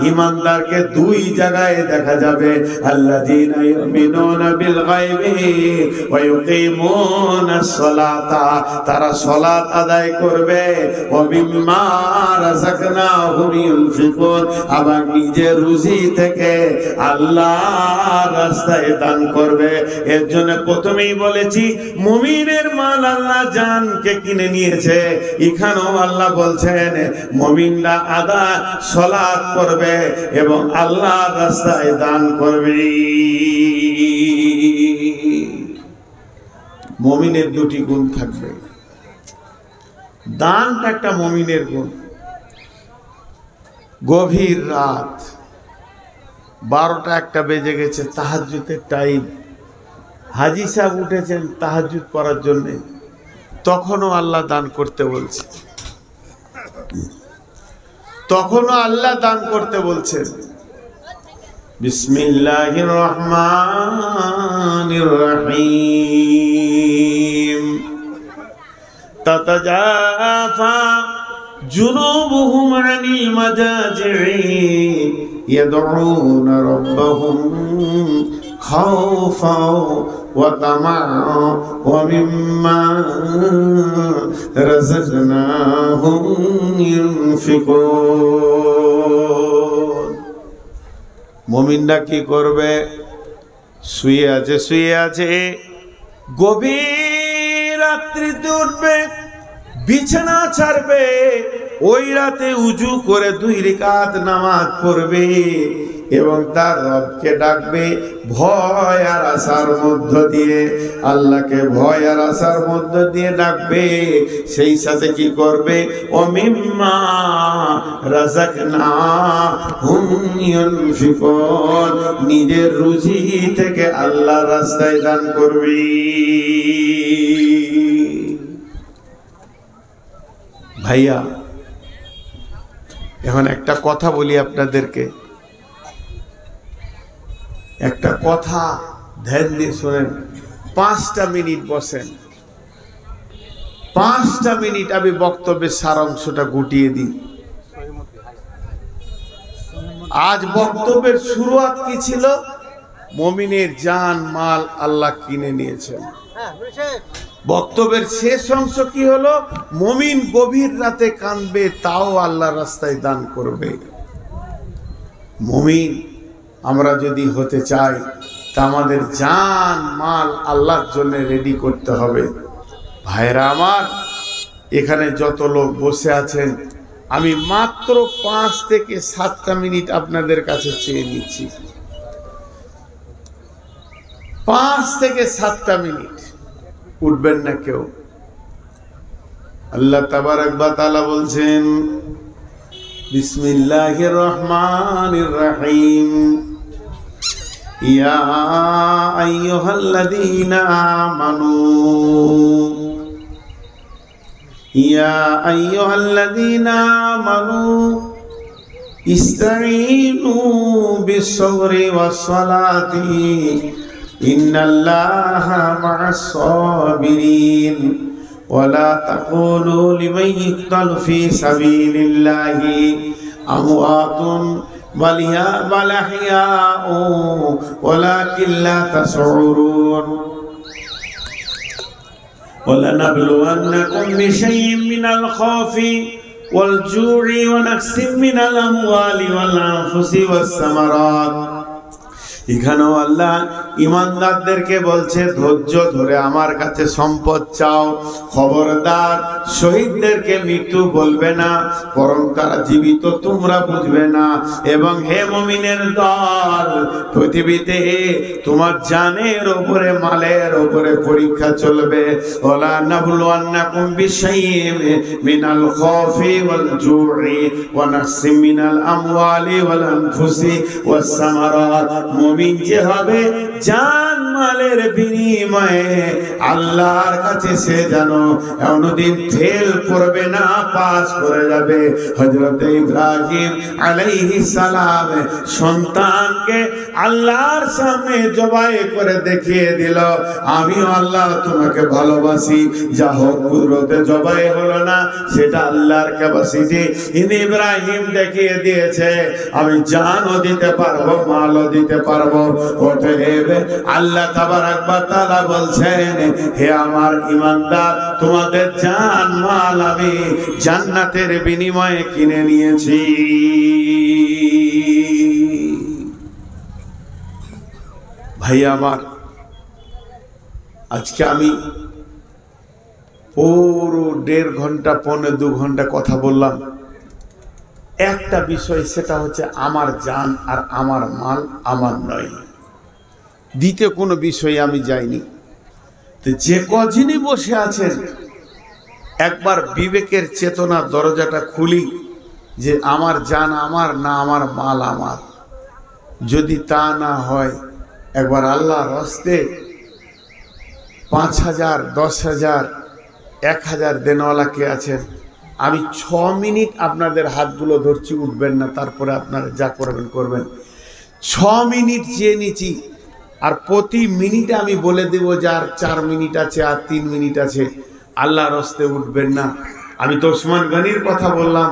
ঈমানদারকে দুই জায়গায় দেখা যাবে। আল্লাযীনা ইউমিনুনা বিল গায়বি ওয়া ইউকিমুনাস সালাতা, তারা সালাত আদায় করবে। ওয়া মিম্মা রাযাকনাহুম ইউনফিকুন, আবার নিজের রুজি থেকে আল্লাহর রাস্তায় দান করবে। এর জন্য প্রথমেই বলেছি মুমিনের মাল আল্লাহ জানকে কিনে নিয়েছে। এখানেও আল্লাহ বলছেন মুমিনরা সালাত করবে এবং আল্লাহর রাস্তায় দান করবে। মুমিনের দুটি গুণ থাকবে। দানটা একটা মুমিনের গুণ। গভীর রাত 12টা-1টা বেজে গেছে, তাহাজ্জুদের টাইম, হাজী সাহেব উঠেছেন তাহাজ্জুদ পড়ার জন্য, তখনও আল্লাহ দান করতে বলছে, তখনও আল্লাহ দান করতে বলছেন। বিসমিল্লাহির রহমানির রহিম। তাতাজাফা জুনুবুহুম আনিল মাজাজি'i ইয়াদউনা রাব্বাহুম খাওফাও ওয়া তামাআ ওয়া মিম্মা রাযাকনাহুম ইউনফিকুন। মুমিনরা কি করবে? শুয়ে আছে, গভীর রাত্রিতে উঠবে, বিছানা ছাড়বে, ওই রাতে উজু করে 2 রাকাত নামাজ পড়বে এবং তার রবকে ডাকবে ভয় আর আশার মধ্য দিয়ে, আল্লাহকে ভয় আর আশার মধ্য দিয়ে ডাকবে। সেই সাথে কি করবে? ও মিম্মা রাযাকনাহুম ইউনফিকুন, নিজের রুজি থেকে আল্লাহর রাস্তায় দান করবে। ভাইয়া, এখন একটা কথা বলি আপনাদেরকে, একটা কথা ধ্যান দিয়ে শোনেন। 5টা মিনিট বসেন, 5টা মিনিট আমি বক্তব্যের সারাংশটা গুটিয়ে দিই। আজ বক্তব্যের শুরুয়াত কি ছিল? মুমিনের জান মাল আল্লাহ কিনে নিয়েছেন। বক্তব্যের শেষ অংশ কি হলো? মুমিন গভীর রাতে কাঁদবে, তাও আল্লাহর রাস্তায় দান করবে। মুমিন আমরা যদি হতে চাই তা আমাদের জান মাল আল্লাহর জন্য রেডি করতে হবে। ভাইরা আমার, এখানে যত লোক বসে আছেন, আমি মাত্র 5 থেকে 7টা মিনিট আপনাদের কাছে চেয়ে নিচ্ছি। 5 থেকে 7টা মিনিট, উঠবেন না কেউ। আল্লাহ তাবারক ওয়া তাআলা বলছেন বিসমিল্লাহির রহমানির রহিম। ইয়া আইয়ুহাল্লাযীনা আমানু, ইয়া আইয়ুহাল্লাযীনা আমানু ইস্তাঈনু বিস-সাবরি ওয়াস-সালাতি ইন্নাল্লাহা মা'আস-সাবিরিন ওয়া লা তাকুলু লিমান ইয়ুকতালু ফি সাবিলিল্লাহি আমওয়াতুন বাল আহইয়াউ ওয়ালাকিন লা তাশউরুন وَلَنَبْلُوَنَّكُمْ بِشَيْءٍ مِّنَ الْخَوْفِ وَالْجُوعِ وَنَقْصٍ مِّنَ الْأَمْوَالِ وَالْأَنفُسِ وَالثَّمَرَاتِ। এখানেও আল্লাহ ইমানদারদেরকে বলছে ধৈর্য ধরে আমার কাছে সম্পদ চাও। খবরদার শহীদদেরকে মৃত্যু বলবে না, বরং তারা জীবিত তোমরা বুঝবে না। এবং হে মুমিনের দল, পৃথিবীতে তোমার জানের উপরে মালের উপরে পরীক্ষা চলবে। ওয়ালা নাবলুয়ান্নাকুম বিশাইইন মিনাল খাউফি ওয়াল জু'i ওয়া নাকসিম মিনাল আমওয়ালি ওয়াল আনফুসি ওয়াস সামারাত। মুমিন যে হবে জান মালের বিনিময়ে আল্লাহর কাছে সে জানো কোনদিন ফেল করবে না, পাস করে যাবে। হযরত ইব্রাহিম আলাইহিস সালাম সন্তানকে আল্লাহর সামনে জবাই করে দেখিয়ে দিল, আমিও আল্লাহ তোমাকে ভালোবাসি। যা হোক কুদরতে জবাই হলো না, সেটা আল্লাহর ক্যাপাসিটি। ইব্রাহিম দেখিয়ে দিয়েছে আমি জানও দিতে পারবো, মালও দিতে পারবো। অতএব আল্লাহ তাবারক ওয়া তাআলা বলছেন, হে আমার ঈমানদার, তোমাদের জান মাল আমি জান্নাতের বিনিময়ে কিনে নিয়েছি। ভাই আমার, আজকে আমি পুরো 1.5 ঘন্টা 1.25 ঘন্টা কথা বললাম একটা বিষয়, সেটা হচ্ছে আমার জান আর আমার মাল আমার নয়। দ্বিতীয় কোনো বিষয়ে আমি যাইনি। তো যে কজনই বসে আছেন, একবার বিবেকের চেতনা দরজাটা খুলি যে আমার জান আমার না আমার মাল আমার। যদি তা না হয়, একবার আল্লাহর হস্তে 5,000, 10,000, 1,000 দেনওয়ালা কে আছেন? আমি 6 মিনিট আপনাদের হাতগুলো ধরছি, উঠবেন না, তারপরে আপনারা যা করবেন করবেন। 6 মিনিট চেয়ে নিচ্ছি, আর প্রতি মিনিটে আমি বলে দেব যে আর 4 মিনিট আছে, আর 3 মিনিট আছে। আল্লাহর হস্তে উঠবেন না। আমি তো ওসমান গনির কথা বললাম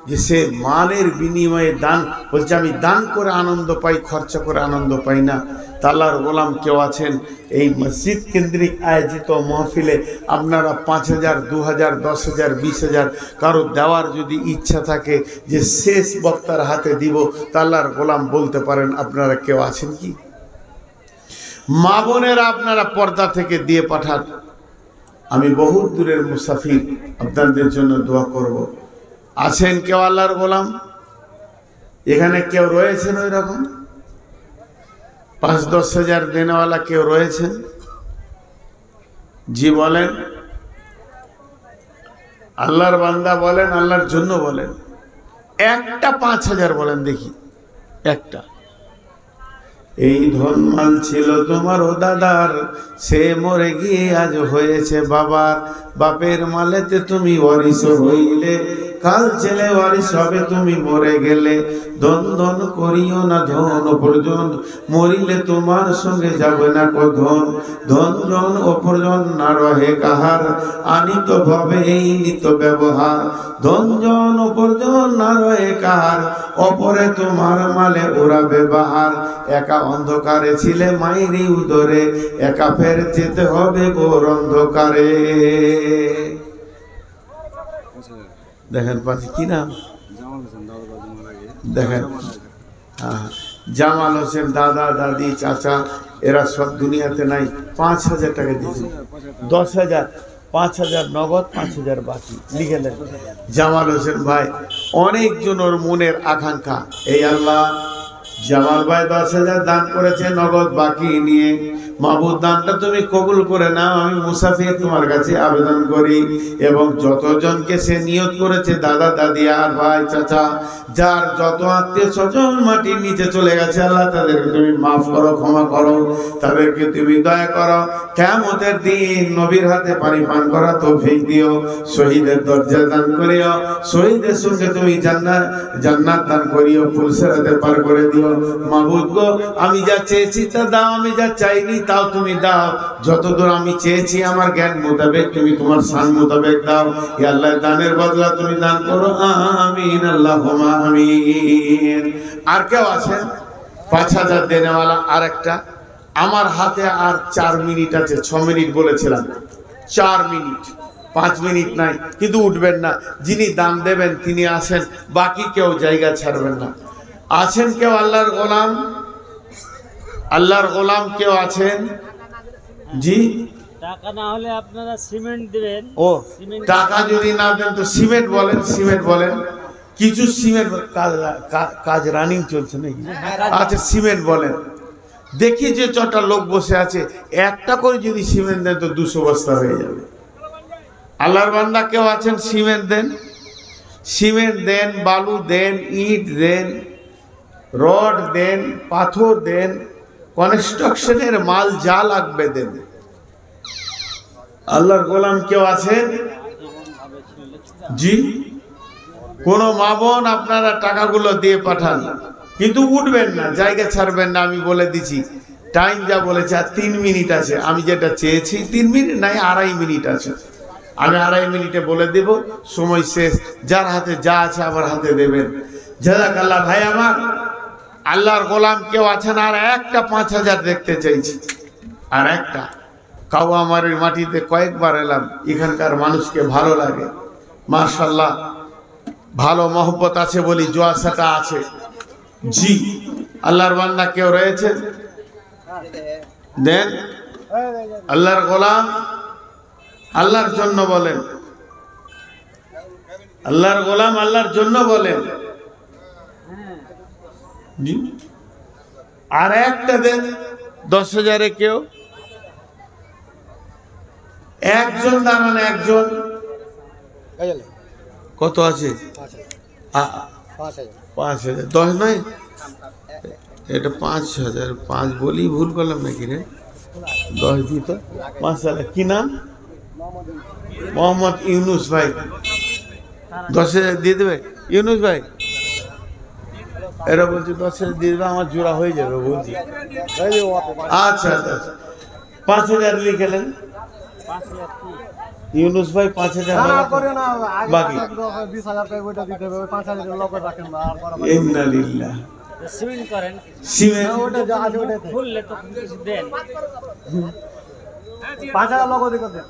যে সে মালের বিনিময়ে দান, বলছে আমি দান করে আনন্দ পাই, খরচা করে আনন্দ পাই না। তা আল্লাহর গোলাম কেউ আছেন এই মসজিদ কেন্দ্রিক আয়োজিত মাহফিলে আপনারা 5,000, 2,000, 10,000, 20,000 কারো দেওয়ার যদি ইচ্ছা থাকে যে শেষ বক্তার হাতে দিব, তা আল্লাহর গোলাম বলতে পারেন আপনারা কেউ আছেন কি? মা বোনেরা আপনারা পর্দা থেকে দিয়ে পাঠান। আমি বহুত দূরের মুসাফির, আপনাদের জন্য দোয়া করব। আছেন কেউ আল্লাহর গোলাম? এখানে কেউ রয়েছেন ওই রকম 5-10 হাজার দেনেওয়ালা কেউ রয়েছেন? জি বলেন। আল্লাহর বান্দা বলেন, আল্লাহর জন্য বলেন। একটা 5,000 বলেন দেখি, একটা। এই ধনমাল ছিল তোমার ও দাদার, সে মরে গিয়ে আজ হয়েছে বাবার। বাপের মালেতে তুমি ওয়ারিস হইলে, কাল ছেলে ওয়ারিস হবে তুমি মরে গেলে। ধন ধন করিও না ধন অপরজন, মরিলে তোমার সঙ্গে যাবে না ধন। ধন জন অপরজন না রহে কাহার, আনিত ভাবে এই নিত ব্যবহার। ধন জন অপরজন না রহে কাহার, অপরে তোমার মালে ওরা ব্যবহার। একা অন্ধকারে ছিলে মায়েরই উদরে, একা ফের যেতে হবে ঘোর অন্ধকারে। দেখেন পাশে কি নাম, দেখেন জামাল হোসেন, দাদা দাদি চাচা, এরা সব দুনিয়াতে নাই। 5,000 টাকা দিয়েছে, 10,000, 5,000 নগদ, 5,000 বাকি লিখে দেন। জামাল হোসেন ভাই অনেকজন ওর মনের আকাঙ্ক্ষা, এই আল্লাহ জামাল ভাই 10,000 দান করেছে নগদ বাকি নিয়ে। মাহবুব দানটা তুমি কবুল করে নাও, আমি মুসাফির তোমার কাছে আবেদন করি। এবং যতজনকে সে নিয়ত করেছে, দাদা দাদি আর ভাই চাচা, যার যত আত্মীয় স্বজন মাটির নিচে চলে গেছে, আল্লাহ তাদেরকে তুমি মাফ করো, ক্ষমা করো, তাদেরকে তুমি দয়া করো। কিয়ামতের দিন নবীর হাতে পানি পান করা তৌফিক দিও। শহীদের দরজা দান করিও, শহীদের সঙ্গে তুমি জান্নাত দান করিও, ফুলসিরাতে পার করে দিও। মাহবুব গো, আমি যা চেয়েছি তা দাও, আমি যা চাইনি তাও তুমি দাও। যতদূর আমি চেয়েছি আমার জ্ঞান মোতাবেক তুমি তোমার শান মোতাবেক দাও। ইয়া আল্লাহ, দানের বদলা তুমি দান করো। আমিন, আল্লাহুম্মা আমিন। আর কেউ আছেন 5,000 দেনেওয়ালা? আর একটা। আমার হাতে আর 4 মিনিট আছে, 6 মিনিট বলেছিলাম, 4 মিনিট, 5 মিনিট নাই, কিন্তু উঠবেন না। যিনি দাম দেবেন তিনি আসেন, বাকি কেউ জায়গা ছাড়বেন না। আছেন কেউ আল্লাহর গোলাম? আল্লাহর গোলাম কেউ আছেন? জি, টাকা না হলে আপনারা সিমেন্ট দিবেন। ও, টাকা যদি না দেন তো সিমেন্ট বলেন, সিমেন্ট বলেন। কিছু সিমেন্ট কাজ রানিং চলছে নাকি? আচ্ছা, সিমেন্ট বলেন। দেখি যে 6টা লোক বসে আছে, একটা করে যদি সিমেন্ট দেন তো 200 বস্তা হয়ে যাবে। আল্লাহর বান্দা কেউ আছেন? সিমেন্ট দেন, সিমেন্ট দেন, বালু দেন, ইট দেন, রড দেন, পাথর দেন, কনস্ট্রাকশনের মাল যা লাগবে দেন। আল্লাহর গোলাম কেউ আছেন? জি, কোন মা বোন আপনারা টাকাগুলো দিয়ে পাঠান, কিন্তু উঠবেন না, জায়গা ছাড়বেন না। আমি বলে দিচ্ছি, টাইম যা বলেছে আর 3 মিনিট আছে। আমি যেটা চেয়েছি 3 মিনিট নাই, 2.5 মিনিট আছে। আমি 2.5 মিনিটে বলে দেব, সময় শেষ। যার হাতে যা আছে আমার হাতে দেবেন। জাযাকাল্লাহ। ভাই আমার, আল্লাহর গোলাম কেউ আছেন? আর একটা 5,000 দেখতে চাইছি, আর একটা। কাউয়ামারির মাটিতে কয়েকবার এলাম, এখানকার মানুষকে ভালো লাগে, মাশাআল্লাহ, ভালো মহব্বত আছে বলি জোয়াসাটা আছে। জি, আল্লাহর বান্দা কেউ রয়েছে? দেন। আল্লাহর গোলাম, আল্লাহর জন্য বলেন। আল্লাহর গোলাম আল্লাহর জন্য বলেন। জি, আর একটা দেন 10,000-এ কেউ? একজন দাঁড়ান, একজন। কত আছে? 5,000। 10 নয়, এটা 5,000। 5 বলি ভুল করলাম নাকি রে? 10 দিত। 5,000। কি নাম? মোহাম্মদ ইউনুস ভাই। 10,000 দিয়ে দেবে ইউনুস ভাই? এরা বলছে 10,000 দিয়ে দেবে, আমার জোড়া হয়ে যাবে বলছি। আচ্ছা আচ্ছা, 5,000 লিখেলেন ইউনুস ভাই। 5,000 বাকি। ইন্নালিল্লাহ। সিমেন্ট করেন, সিমেন্ট খুললে তো কিছু দেন। 5,000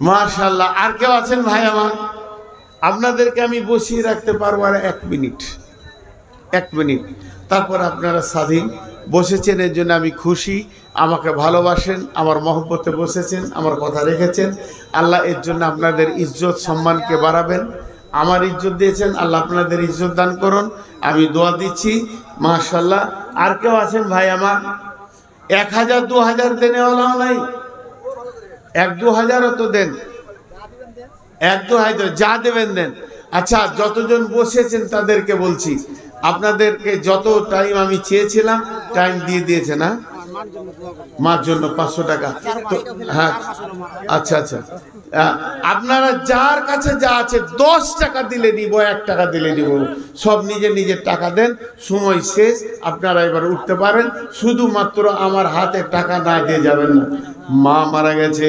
মাশাআল্লাহ। আর কেউ আছেন ভাই আমার? আপনাদেরকে আমি বসিয়ে রাখতে পারবো আর 1 মিনিট, 1 মিনিট। তারপর আপনারা স্বাধীন। বসেছেন এর জন্য আমি খুশি। আমাকে ভালোবাসেন, আমার মহব্বতে বসেছেন, আমার কথা রেখেছেন। আল্লাহ এর জন্য আপনাদের ইজ্জত সম্মানকে বাড়াবেন। আমার ইজ্জত দিয়েছেন, আল্লাহ আপনাদের ইজ্জত দান করুন। আমি দোয়া দিচ্ছি, মাশাআল্লাহ। আর কেউ আছেন ভাই আমার? 1,000 2,000 দেনেওয়ালাও নাই? 1-2,000 তো দেন, 1-2,000 যা দেবেন দেন। আচ্ছা, যতজন বসেছেন তাদেরকে বলছি, আপনাদেরকে যত টাইম আমি চেয়েছিলাম টাইম দিয়ে দিয়েছে না? মার জন্য 500 টাকা তো, হ্যাঁ। আচ্ছা আচ্ছা, আপনারা যার কাছে যা আছে 10 টাকা দিলে দিব, 1 টাকা দিলে দিব, সব নিজের নিজের টাকা দেন। সময় শেষ, আপনারা এবার উঠতে পারেন। শুধুমাত্র আমার হাতে টাকা না দিয়ে যাবেন না। মা মারা গেছে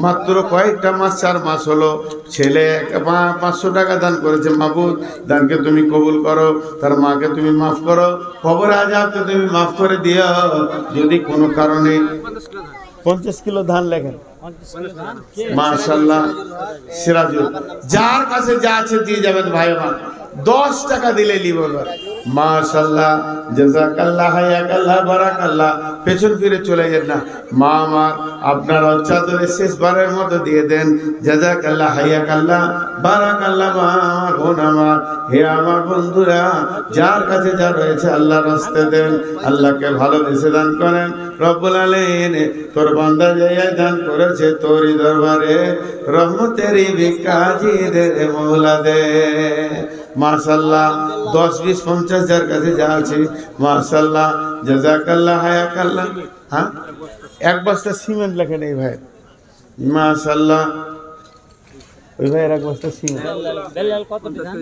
মাত্র কয়েকটা মাস, 4 মাস হলো। ছেলে 500 টাকা দান করেছে। মাহবুব, দানকে তুমি কবুল করো, তার মাকে তুমি মাফ করো, খবর আজাবকে তুমি মাফ করে দিও। যদি কোনো কারণে 50 কিলো ধান লেখেন, মাশাআল্লাহ। সিরাজুল, যার কাছে যা আছে দিয়ে যাবেন ভাই আমার। 10 টাকা দিলে লি বলবো মাশাআল্লাহ, জাযাকাল্লাহ, হায়াকাল্লাহ, বারাকাল্লাহ। পেছন ফিরে চলে যান না। মা আমার আপনার চাদরে শেষবারের মতো দিয়ে দেন। জাযাকাল্লাহ, হায়াকাল্লাহ, বারাকাল্লাহ। মা আমার, বোন আমার, হে আমার বন্ধুরা, যার কাছে যা রয়েছে আল্লাহর রাস্তে দেন, আল্লাহকে ভালোবেসে দান করেন। রব্বুল আলামিন তোর বান্দা যে দান করেছে তোরই দরবারে রহমতেরই ভিক্ষাজি দে মওলা দে। মাশাআল্লাহ, 10, 20, 50 যার কাছে যা আছে মাশাআল্লাহ, জাযাকাল্লাহ, হায়াকাল্লাহ। হ্যাঁ, এক বস্তা সিমেন্ট লেখে নেই ভাই। মাশাআল্লাহ, ওই ভাইয়ের এক বস্তা সিমেন্ট। বেলাল কত টাকা?